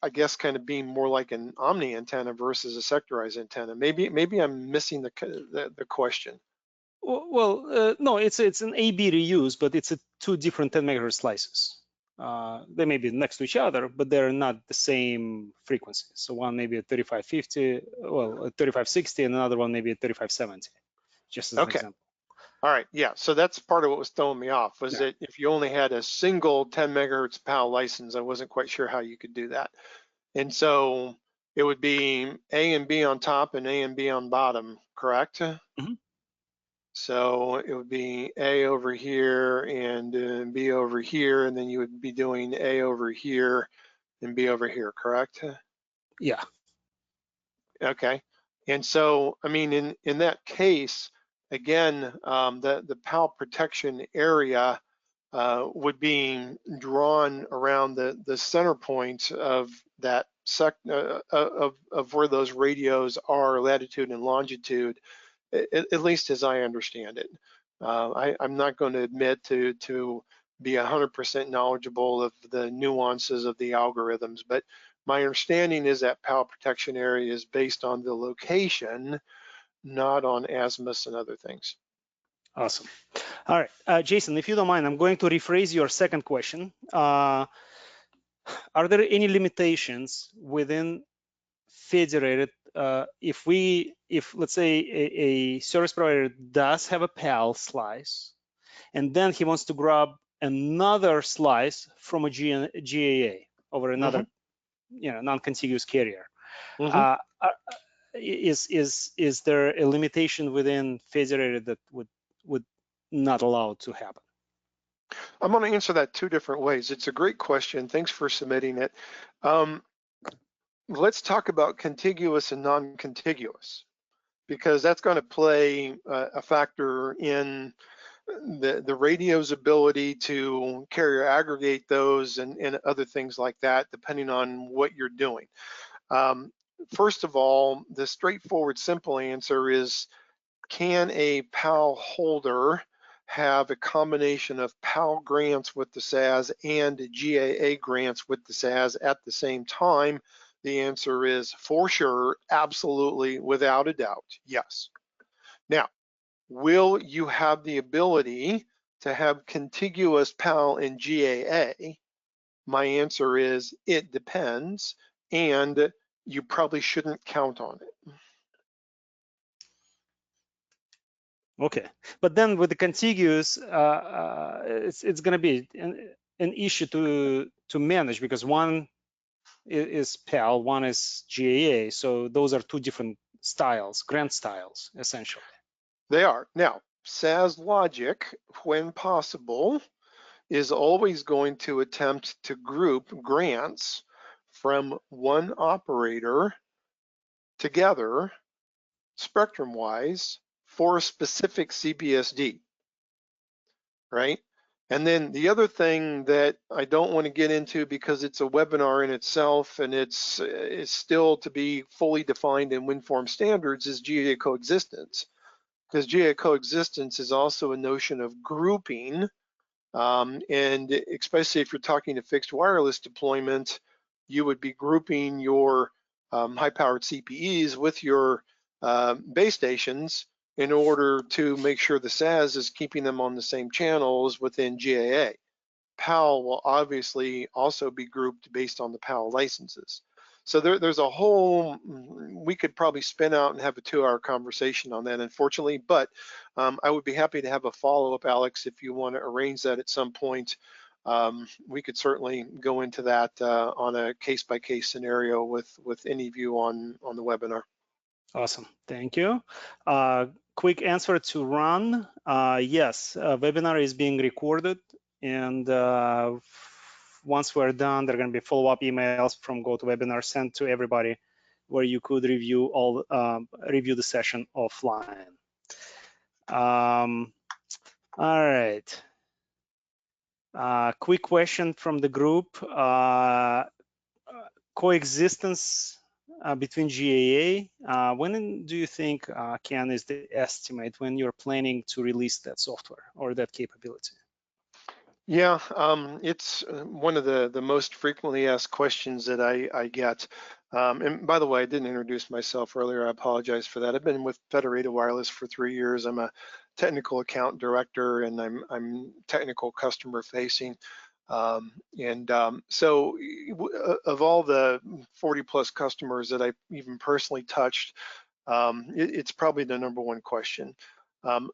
I guess, kind of being more like an omni antenna versus a sectorized antenna. Maybe I'm missing the question. Well, no, it's an A/B reuse, but it's 2 different 10 megahertz slices. They may be next to each other, but they're not the same frequency. So one may be at 3550, well, at 3560, and another one may be at 3570, just as an Okay. example. All right, yeah, so that's part of what was throwing me off, was that if you only had a single 10 megahertz PAL license, I wasn't quite sure how you could do that. And so it would be A and B on top and A and B on bottom, correct? Mm-hmm. So it would be A over here and B over here, and then you would be doing A over here and B over here, correct? Yeah. Okay. And so, I mean, in that case, again, the PAL protection area would be drawn around the center point of that of where those radios are, latitude and longitude, at least as I understand it. I'm not going to admit to be 100% knowledgeable of the nuances of the algorithms, but my understanding is that PAL protection area is based on the location, not on azimuths and other things. Awesome. All right, Jason, if you don't mind, I'm going to rephrase your second question. Are there any limitations within Federated if let's say a service provider does have a PAL slice, and then he wants to grab another slice from a GAA over another, non-contiguous carrier? Is there a limitation within Federated that would not allow it to happen? I'm going to answer that 2 different ways. It's a great question. Thanks for submitting it. Let's talk about contiguous and non-contiguous, because that's going to play a factor in the radio's ability to carrier aggregate those and other things like that, depending on what you're doing. First of all, the straightforward, simple answer is, can a PAL holder have a combination of PAL grants with the SAS and GAA grants with the SAS at the same time? The answer is, for sure, absolutely, without a doubt, yes. Now, will you have the ability to have contiguous PAL and GAA? My answer is, it depends, and you probably shouldn't count on it. Okay, but then with the contiguous, it's going to be an issue to manage, because one is PAL, one is GAA, so those are 2 different styles, grant styles, essentially. They are. Now, SAS logic, when possible, is always going to attempt to group grants from one operator together, spectrum-wise, for a specific CBSD, right? And then the other thing that I don't want to get into because it's a webinar in itself and it's still to be fully defined in WinForm standards is GAA coexistence. Because GAA coexistence is also a notion of grouping, and especially if you're talking a fixed wireless deployment, you would be grouping your high-powered CPEs with your base stations in order to make sure the SAS is keeping them on the same channels within GAA. PAL will obviously also be grouped based on the PAL licenses. So there's a whole, we could probably spin out and have a 2-hour conversation on that, unfortunately, but I would be happy to have a follow-up, Alex, if you want to arrange that at some point. We could certainly go into that on a case-by-case scenario with any of you on the webinar. Awesome, thank you. Quick answer to Ron. Yes, webinar is being recorded, and once we're done, there are going to be follow-up emails from GoToWebinar sent to everybody, where you could review review the session offline. All right. Quick question from the group. Coexistence between GAA, when do you think, Ken, is the estimate when you're planning to release that software or that capability? Yeah, it's one of the most frequently asked questions that I get. And by the way, I didn't introduce myself earlier. I apologize for that. I've been with Federated Wireless for 3 years. I'm a technical account director, and I'm technical customer facing. So of all the 40 plus customers that I even personally touched, it's probably the #1 question.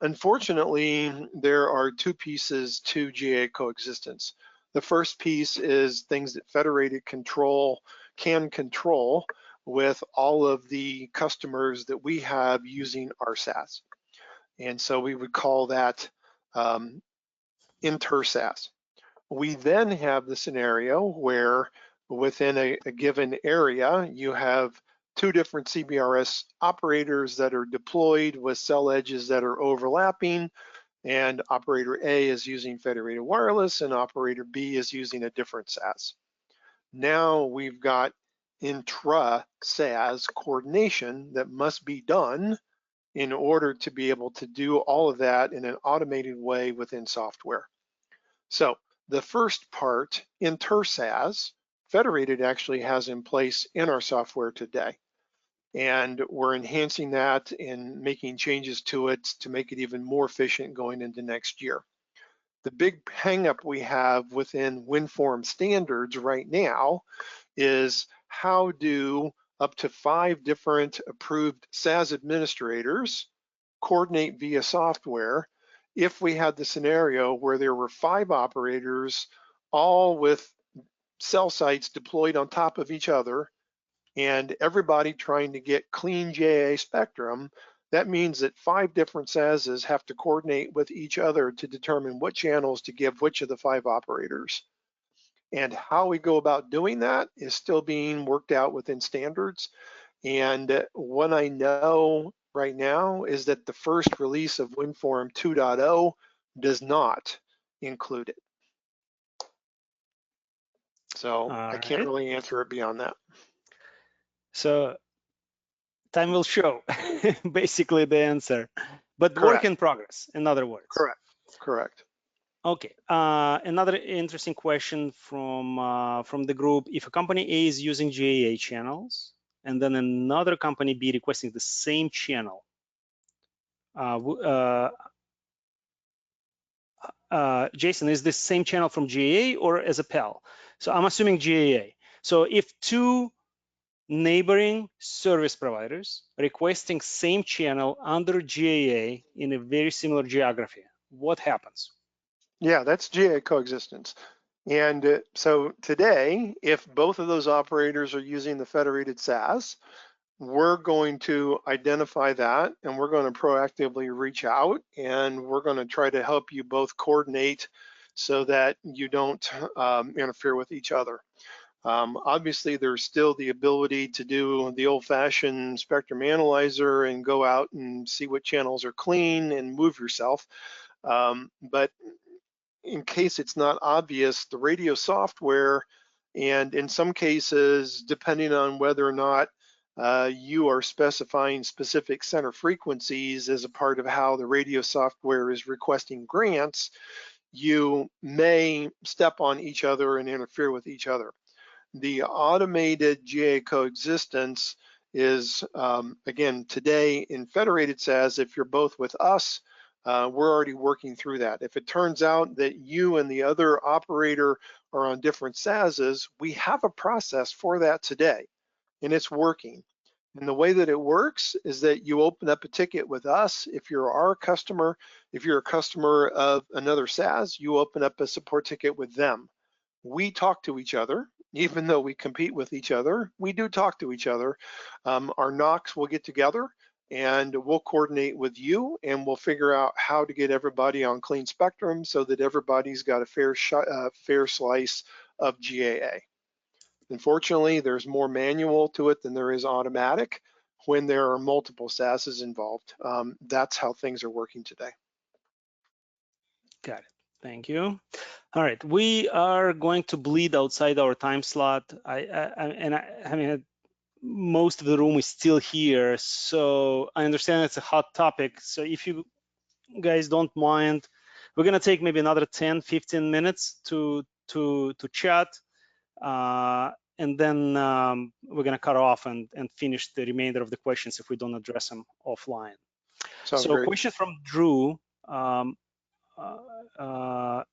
Unfortunately, there are 2 pieces to GAA coexistence. The first piece is things that Federated can control with all of the customers that we have using our SAS. And so we would call that inter-SAS. We then have the scenario where within a given area, you have 2 different CBRS operators that are deployed with cell edges that are overlapping, and operator A is using Federated Wireless and operator B is using a different SAS. Now we've got intra-SAS coordination that must be done in order to be able to do all of that in an automated way within software. So the first part, inter-SAS, Federated actually has in place in our software today. And we're enhancing that and making changes to it to make it even more efficient going into next year. The big hangup we have within WinForm standards right now is how do up to 5 different approved SAS administrators coordinate via software if we had the scenario where there were 5 operators all with cell sites deployed on top of each other and everybody trying to get clean GAA spectrum. That means that 5 different SASs have to coordinate with each other to determine what channels to give which of the 5 operators. And how we go about doing that is still being worked out within standards. And what I know right now is that the first release of WinForm 2.0 does not include it. So I can't really answer it beyond that. So time will show, basically the answer, but Correct. Work in progress, in other words. Correct. Okay, another interesting question from the group. If a company A is using GAA channels and then another company B requesting the same channel, Jason, is this same channel from GAA or as a PAL? So I'm assuming GAA. So if 2 neighboring service providers requesting same channel under GAA in a very similar geography, what happens? Yeah, that's GAA coexistence. And so today, if both of those operators are using the federated SAS, we're going to identify that and we're going to proactively reach out and we're going to try to help you both coordinate so that you don't interfere with each other. Obviously, there's still the ability to do the old-fashioned spectrum analyzer and go out and see what channels are clean and move yourself. But in case it's not obvious, the radio software, and in some cases, depending on whether or not you are specifying specific center frequencies as a part of how the radio software is requesting grants, you may step on each other and interfere with each other. The automated GAA coexistence is, again, today in Federated SAS, if you're both with us, we're already working through that. If it turns out that you and the other operator are on different SASs, we have a process for that today, and it's working. And the way that it works is that you open up a ticket with us. If you're our customer, if you're a customer of another SAS, you open up a support ticket with them. We talk to each other. Even though we compete with each other, we do talk to each other. Our NOCs will get together and we'll coordinate with you, and we'll figure out how to get everybody on clean spectrum so that everybody's got a fair slice of GAA. Unfortunately, there's more manual to it than there is automatic when there are multiple SASs involved. That's how things are working today. Got it. Thank you. All right, we are going to bleed outside our time slot. I mean, most of the room is still here, so I understand it's a hot topic. So if you guys don't mind, we're gonna take maybe another 10-15 minutes to chat, and then we're gonna cut off and finish the remainder of the questions if we don't address them offline. Sounds so great. Question from Drew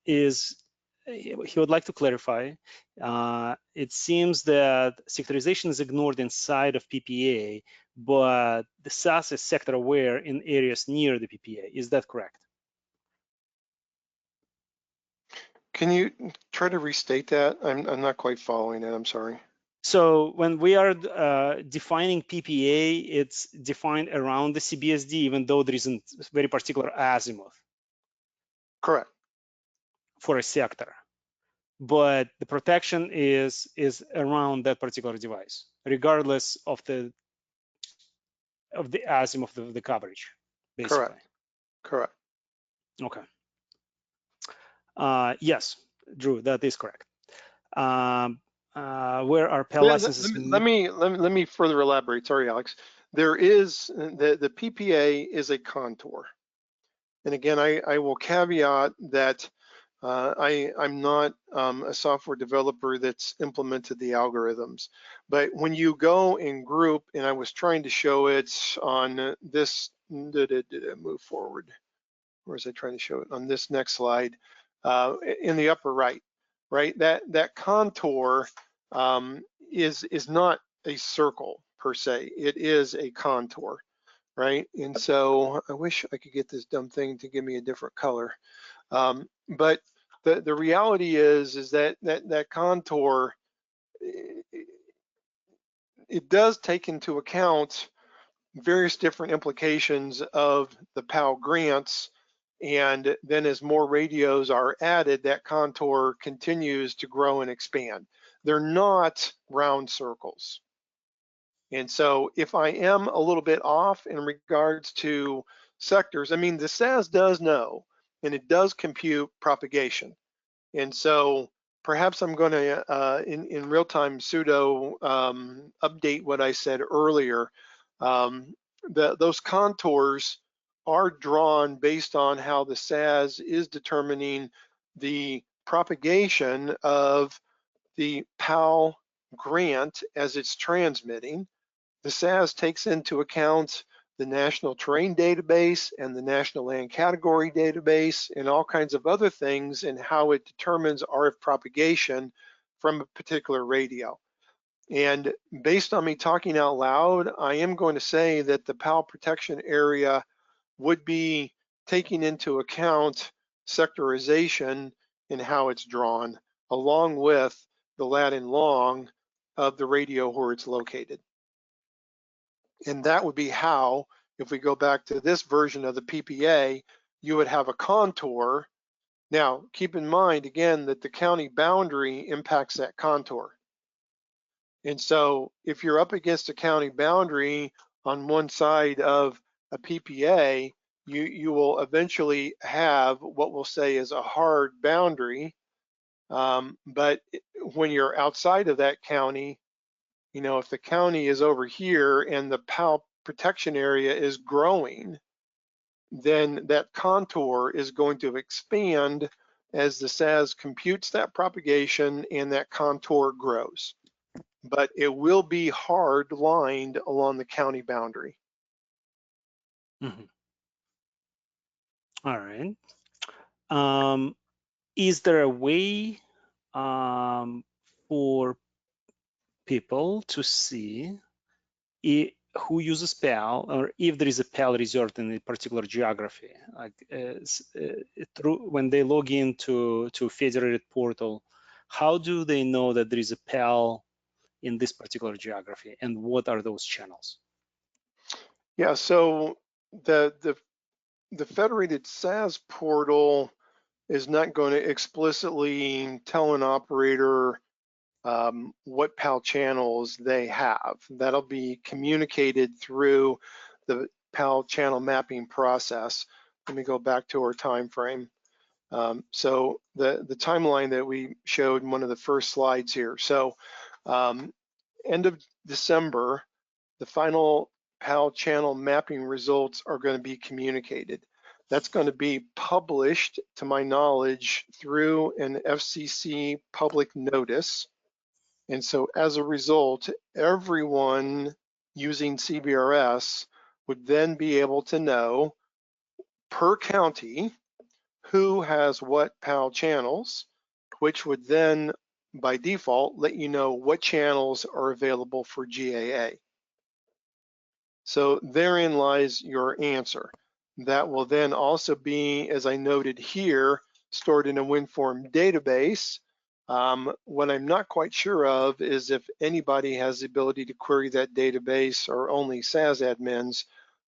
is, he would like to clarify, it seems that sectorization is ignored inside of PPA, but the SAS is sector aware in areas near the PPA. Is that correct? Can you try to restate that? I'm not quite following it, I'm sorry. So when we are defining PPA, it's defined around the CBSD, even though there isn't a very particular azimuth. Correct. For a sector. But the protection is around that particular device, regardless of the azimuth of the coverage, basically. Correct. Okay. Yes, Drew, that is correct. Where are PAL licenses? Let me further elaborate. Sorry, Alex. There is the PPA is a contour, and again, I will caveat that I'm not a software developer that's implemented the algorithms, but when you go in group, and I was trying to show it on this, did it move forward? Or was I trying to show it on this next slide? In the upper right, that contour is not a circle per se. It is a contour, right? And so I wish I could get this dumb thing to give me a different color. But the reality is that contour, it does take into account various different implications of the PAL grants, and then as more radios are added, that contour continues to grow and expand. They're not round circles. And so if I am a little bit off in regards to sectors, I mean, the SAS does know, and it does compute propagation. And so perhaps I'm going to, in real time, pseudo update what I said earlier. Those contours are drawn based on how the SAS is determining the propagation of the PAL grant as it's transmitting. The SAS takes into account the National Terrain Database and the National Land Category Database and all kinds of other things, and how it determines RF propagation from a particular radio. And based on me talking out loud, I am going to say that the PAL protection area would be taking into account sectorization in how it's drawn, along with the lat and long of the radio where it's located. And that would be how, if we go back to this version of the PPA, you would have a contour Now, keep in mind, again, that the county boundary impacts that contour. And so if you're up against a county boundary on one side of a PPA, you will eventually have what we'll say is a hard boundary. But when you're outside of that county, you know, if the county is over here and the PAL protection area is growing, then that contour is going to expand as the SAS computes that propagation and that contour grows. But it will be hard lined along the county boundary. Mm-hmm. All right. Is there a way for people to see who uses PAL, or if there is a PAL resort in a particular geography? Like through when they log into Federated portal, how do they know that there is a PAL in this particular geography, and what are those channels? Yeah, so the Federated SAS portal is not going to explicitly tell an operator what PAL channels they have. That'll be communicated through the PAL channel mapping process. Let me go back to our time frame. So the timeline that we showed in one of the first slides here. So end of December, the final PAL channel mapping results are going to be communicated. That's going to be published, to my knowledge, through an FCC public notice. And so as a result, everyone using CBRS would then be able to know per county who has what PAL channels, which would then by default let you know what channels are available for GAA. So therein lies your answer. That will then also be, as I noted here, stored in a WinForm database. What I'm not quite sure of is if anybody has the ability to query that database or only SAS admins,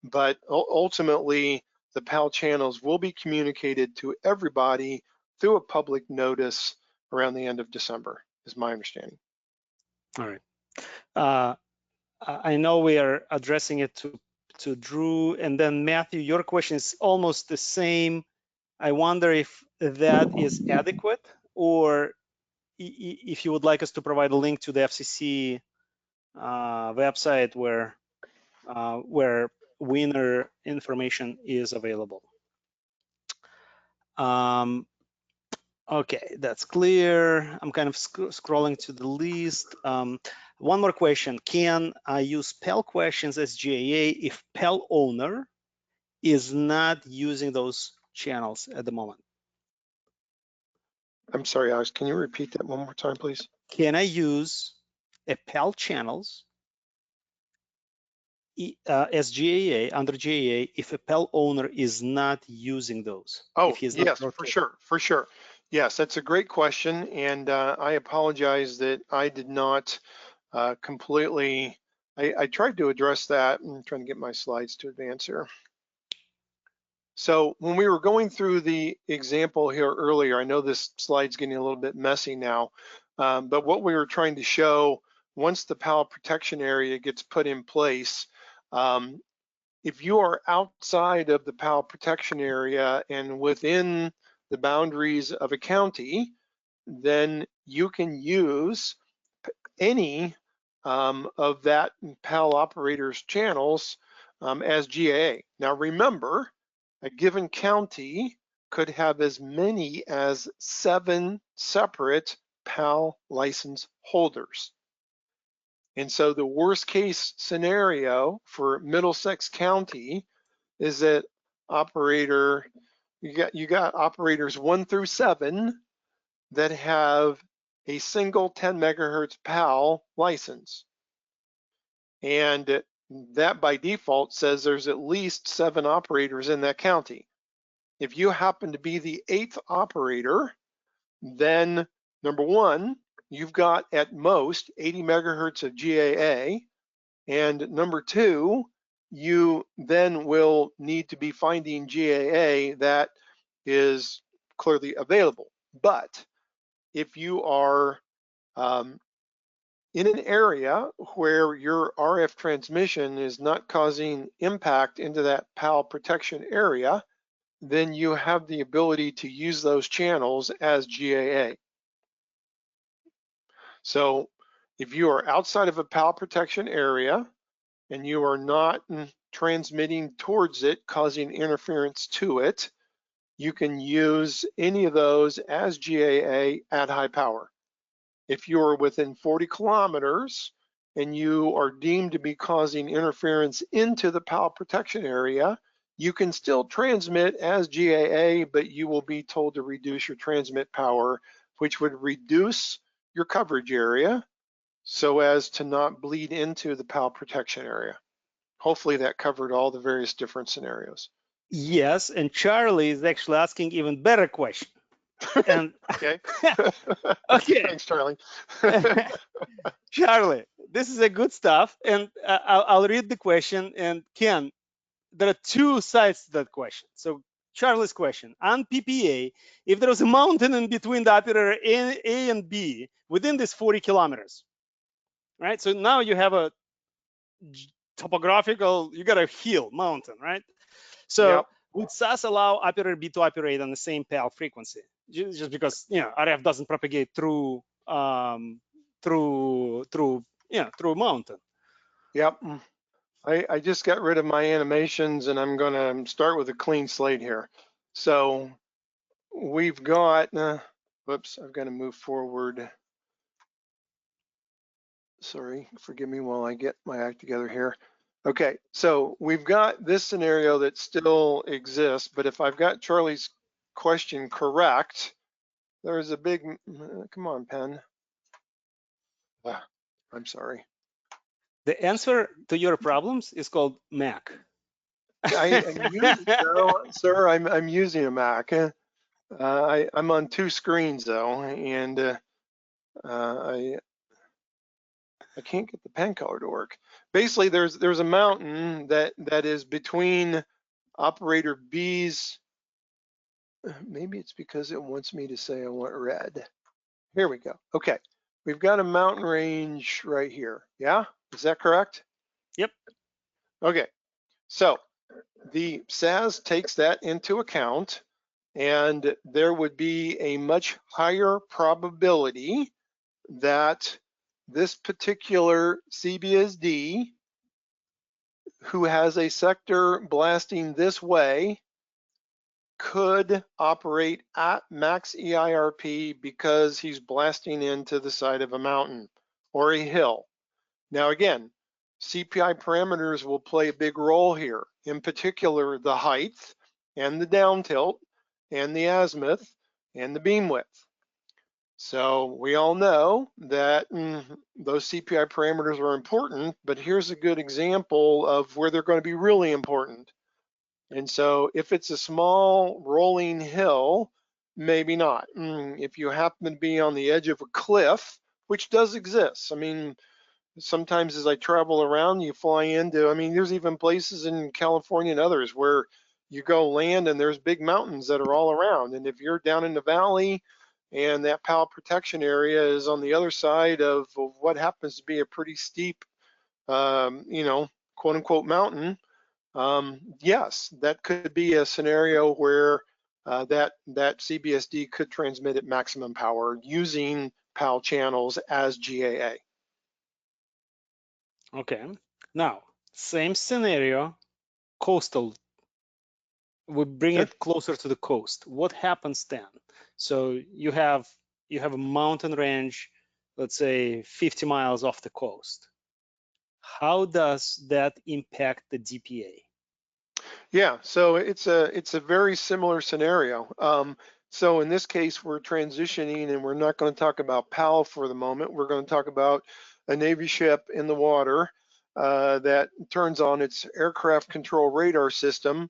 but ultimately the PAL channels will be communicated to everybody through a public notice around the end of December, is my understanding. All right. I know we are addressing it to Drew, and then Matthew, your question is almost the same. I wonder if that is adequate, or if you would like us to provide a link to the FCC website where winner information is available. Okay, that's clear. I'm kind of scrolling to the list. One more question. Can I use PAL questions as GAA if PAL owner is not using those channels at the moment? I'm sorry, Alex, can you repeat that one more time, please? Can I use a PAL channels as GAA, under GAA, if a PAL owner is not using those? Oh, If he's not yes, for sure, for sure. Yes, that's a great question, and I apologize that I did not completely, I tried to address that. I'm trying to get my slides to advance here. So when we were going through the example here earlier, I know this slide's getting a little bit messy now, but what we were trying to show, once the PAL protection area gets put in place, if you are outside of the PAL protection area and within the boundaries of a county, then you can use any of that PAL operator's channels as GAA. Now remember, a given county could have as many as 7 separate PAL license holders. And so the worst case scenario for Middlesex County is that you got operators 1 through 7 that have a single 10 megahertz PAL license. And that by default says there's at least 7 operators in that county. If you happen to be the 8th operator, then number 1, you've got at most 80 megahertz of GAA, and number 2, you then will need to be finding GAA that is clearly available. But if you are in an area where your RF transmission is not causing impact into that PAL protection area, then you have the ability to use those channels as GAA. So if you are outside of a PAL protection area and you are not transmitting towards it, causing interference to it, you can use any of those as GAA at high power. If you are within 40 kilometers and you are deemed to be causing interference into the PAL protection area, you can still transmit as GAA, but you will be told to reduce your transmit power, which would reduce your coverage area so as to not bleed into the PAL protection area. Hopefully that covered all the various different scenarios. Yes, and Charlie is actually asking even better question. And okay. okay, Thanks, Charlie. Charlie, this is a good stuff, and I'll read the question. And Ken, there are two sides to that question. So Charlie's question, on PPA, if there was a mountain in between the operator A and B within this 40 kilometers, right? So now you have a topographical, you got a hill, mountain, right? So Yep. would SAS allow operator B to operate on the same PAL frequency? Just because, you know, RF doesn't propagate through through mountain. Yep. I just got rid of my animations and I'm going to start with a clean slate here. So we've got, whoops, I've got to move forward. Sorry, forgive me while I get my act together here. Okay, so we've got this scenario that still exists, but if I've got Charlie's question correct, there's a big, come on, pen. I'm sorry. The answer to your problems is called Mac. I'm using, no, sir, I'm using a Mac. I'm on two screens though, and I can't get the pen color to work. Basically, there's a mountain that is between operator B's. Maybe it's because it wants me to say I want red. Here we go. Okay, we've got a mountain range right here. Yeah, is that correct? Yep. Okay, so the SAS takes that into account, and there would be a much higher probability that this particular CBSD, who has a sector blasting this way, could operate at max EIRP because he's blasting into the side of a mountain or a hill. Now again, CPI parameters will play a big role here, in particular the height and the down tilt and the azimuth and the beam width. So we all know that those CPI parameters are important, but here's a good example of where they're going to be really important. And so if it's a small rolling hill, maybe not. If you happen to be on the edge of a cliff, which does exist. I mean, sometimes as I travel around, you fly into, I mean, there's even places in California and others where you go land and there's big mountains that are all around. And if you're down in the valley and that PAL protection area is on the other side of what happens to be a pretty steep, you know, quote unquote mountain, yes, that could be a scenario where that CBSD could transmit at maximum power using PAL channels as GAA. Okay. Now, same scenario, coastal. We bring Okay. it closer to the coast. What happens then? So you have a mountain range, let's say 50 miles off the coast. How does that impact the DPA? Yeah, so it's a very similar scenario. So in this case, we're transitioning and we're not going to talk about PAL for the moment. We're going to talk about a Navy ship in the water that turns on its aircraft control radar system,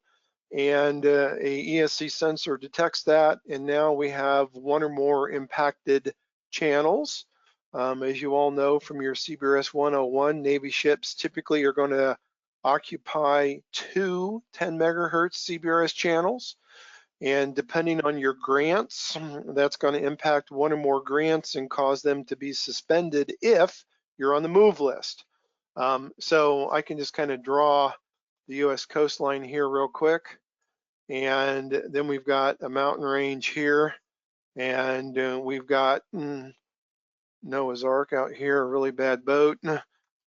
and a ESC sensor detects that, and now we have one or more impacted channels. As you all know from your CBRS 101, Navy ships typically are going to occupy two 10 megahertz CBRS channels. And depending on your grants, that's going to impact one or more grants and cause them to be suspended if you're on the move list. So I can just kind of draw the US coastline here real quick. And then we've got a mountain range here. And we've got Noah's Ark out here, a really bad boat.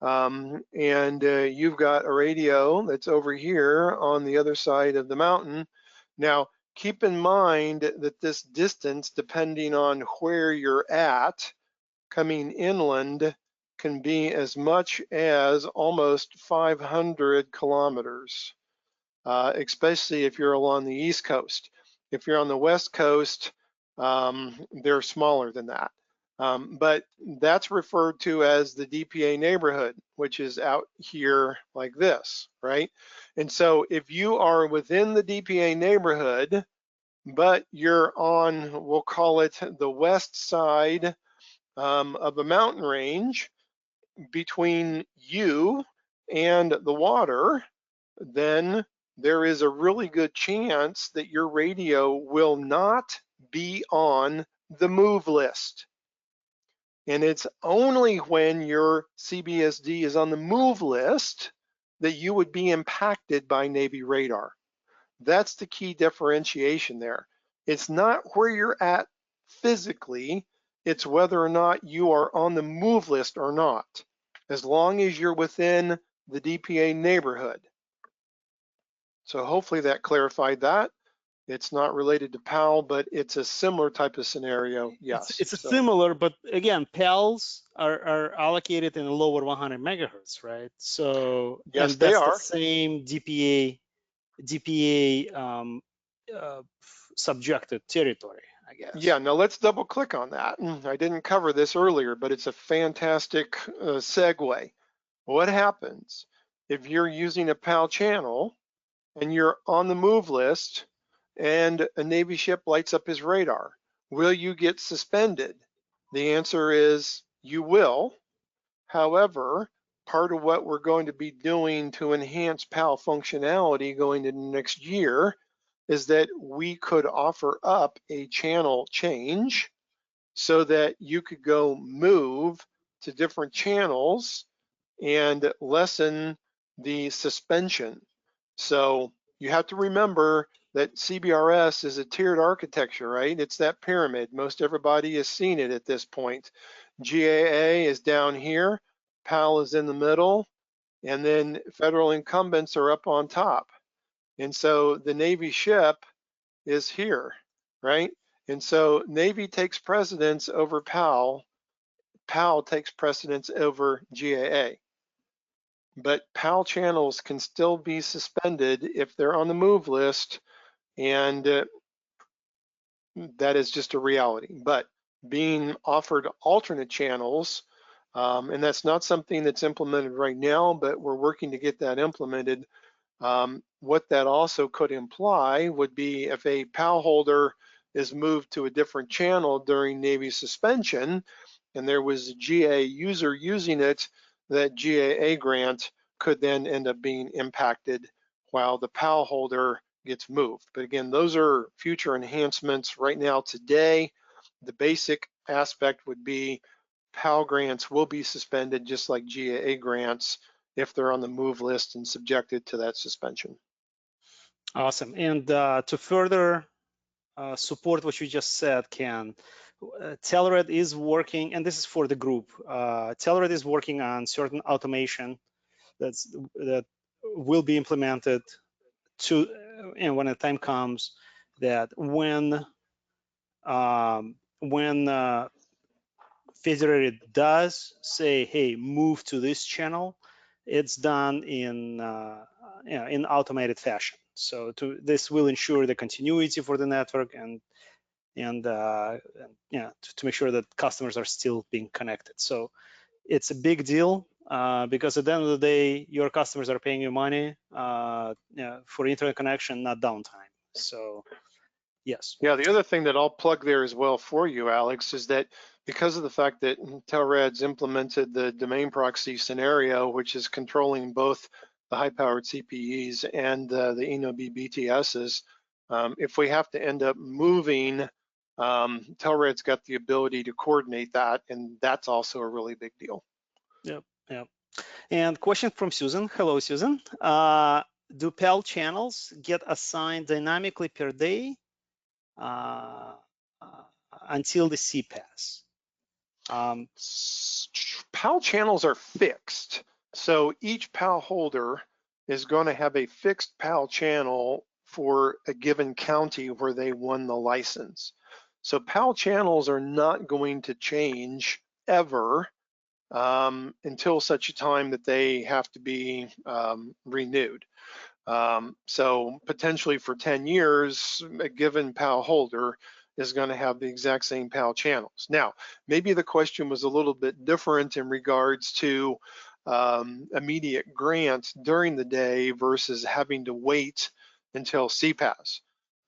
And you've got a radio that's over here on the other side of the mountain. Now, keep in mind that this distance, depending on where you're at, coming inland, can be as much as almost 500 kilometers, especially if you're along the East Coast. If you're on the West Coast, they're smaller than that. But that's referred to as the DPA neighborhood, which is out here like this, right? And so if you are within the DPA neighborhood, but you're on, we'll call it the west side of a mountain range between you and the water, then there is a really good chance that your radio will not be on the move list. And it's only when your CBSD is on the move list that you would be impacted by Navy radar. That's the key differentiation there. It's not where you're at physically, it's whether or not you are on the move list or not, as long as you're within the DPA neighborhood. So hopefully that clarified that. It's not related to PAL, but it's a similar type of scenario, yes. It's similar, but again, PALs are allocated in the lower 100 megahertz, right? So, yes, and they that's the are. same DPA subjected territory, I guess. Yeah, now let's double click on that. I didn't cover this earlier, but it's a fantastic segue. What happens if you're using a PAL channel and you're on the move list and a Navy ship lights up his radar? Will you get suspended? The answer is you will. However, part of what we're going to be doing to enhance PAL functionality going into next year is that we could offer up a channel change so that you could go move to different channels and lessen the suspension. So you have to remember that CBRS is a tiered architecture, right? It's that pyramid. Most everybody has seen it at this point. GAA is down here, PAL is in the middle, and then federal incumbents are up on top. And so the Navy ship is here, right? And so Navy takes precedence over PAL, PAL takes precedence over GAA. But PAL channels can still be suspended if they're on the move list, and that is just a reality. But being offered alternate channels, and that's not something that's implemented right now, but we're working to get that implemented. What that also could imply would be if a PAL holder is moved to a different channel during Navy suspension, and there was a GA user using it, that GAA grant could then end up being impacted while the PAL holder gets moved. But again, those are future enhancements. Right now, today, the basic aspect would be PAL grants will be suspended just like GAA grants if they're on the move list and subjected to that suspension. Awesome. And to further support what you just said, Ken, Telrad is working, and this is for the group. Telrad is working on certain automation that will be implemented to, when the time comes, that when Federated does say, "Hey, move to this channel," it's done in in automated fashion. So this will ensure the continuity for the network and to make sure that customers are still being connected. So it's a big deal because at the end of the day, your customers are paying you money for internet connection, not downtime. So yes. Yeah, the other thing that I'll plug there as well for you, Alex, is that because of the fact that Telrad's implemented the domain proxy scenario, which is controlling both the high-powered CPEs and the ENOB BTSs, If we have to end up moving, Telrad's got the ability to coordinate that, and that's also a really big deal. Yep, yep. And question from Susan. Hello, Susan. Do PAL channels get assigned dynamically per day until the CPAS? PAL channels are fixed. So each PAL holder is going to have a fixed PAL channel for a given county where they won the license. So PAL channels are not going to change ever until such a time that they have to be renewed. So potentially for 10 years, a given PAL holder is going to have the exact same PAL channels. Now, maybe the question was a little bit different in regards to immediate grants during the day versus having to wait until CPAS.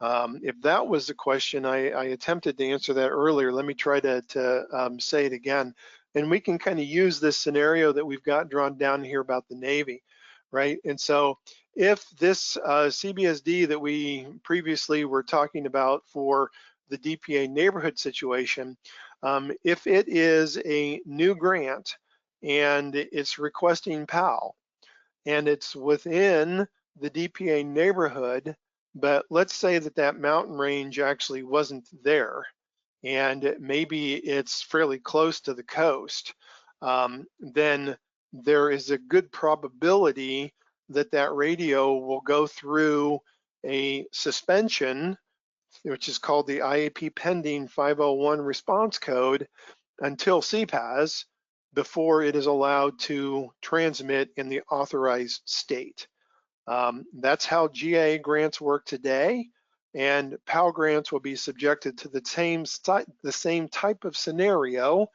If that was the question, I attempted to answer that earlier. Let me try to say it again. And we can kind of use this scenario that we've got drawn down here about the Navy, right? And so if this CBSD that we previously were talking about for the DPA neighborhood situation, if it is a new grant and it's requesting PAL and it's within the DPA neighborhood, but let's say that that mountain range actually wasn't there and maybe it's fairly close to the coast, then there is a good probability that that radio will go through a suspension, which is called the IAP pending 501 response code, until CPAS before it is allowed to transmit in the authorized state. That's how GAA grants work today, and PAL grants will be subjected to the same type of scenario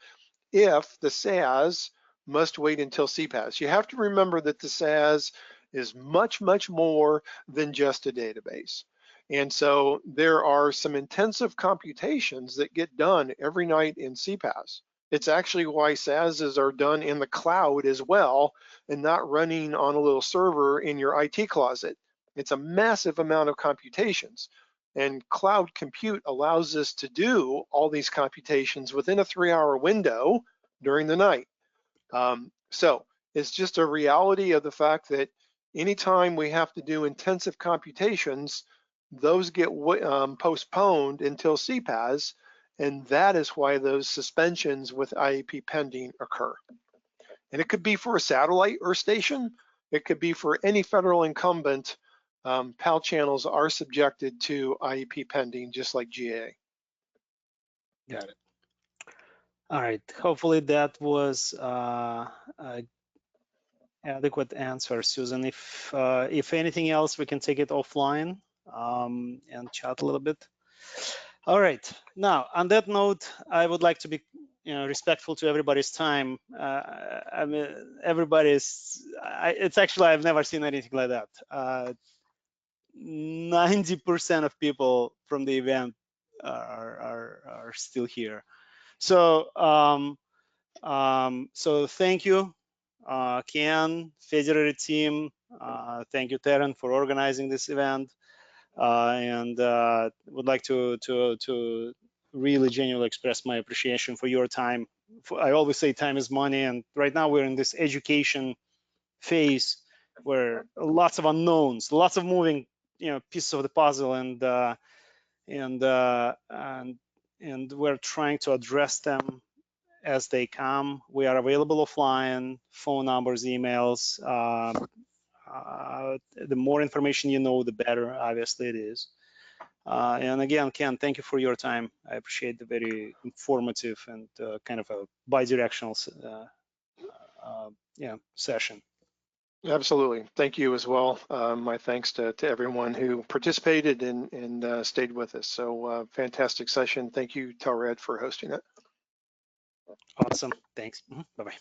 if the SAS must wait until CPAS. You have to remember that the SAS is much, much more than just a database. And so there are some intensive computations that get done every night in CPAS. It's actually why SASs are done in the cloud as well and not running on a little server in your IT closet. It's a massive amount of computations. And cloud compute allows us to do all these computations within a 3-hour window during the night. So it's just a reality of the fact that anytime we have to do intensive computations, those get postponed until CPAS, and that is why those suspensions with IAP pending occur. And it could be for a satellite Earth station, it could be for any federal incumbent. PAL channels are subjected to IAP pending, just like GAA. Got it. All right, hopefully that was adequate answer, Susan. If anything else, we can take it offline and chat a little bit. All right, now on that note, I would like to be respectful to everybody's time. I mean, it's actually, I've never seen anything like that. 90% of people from the event are still here. So, so thank you, Ken, Federated team. Thank you, Terran, for organizing this event. And would like to really genuinely express my appreciation for your time. I always say time is money, and right now we're in this education phase where lots of unknowns, lots of moving, pieces of the puzzle, and we're trying to address them as they come. We are available offline, phone numbers, emails. The more information you know, the better, obviously it is. And again, Ken, thank you for your time. I appreciate the very informative and kind of a bi-directional session. Absolutely. Thank you as well. My thanks to everyone who participated and stayed with us. So fantastic session. Thank you, Telrad, for hosting it. Awesome. Thanks. Bye-bye.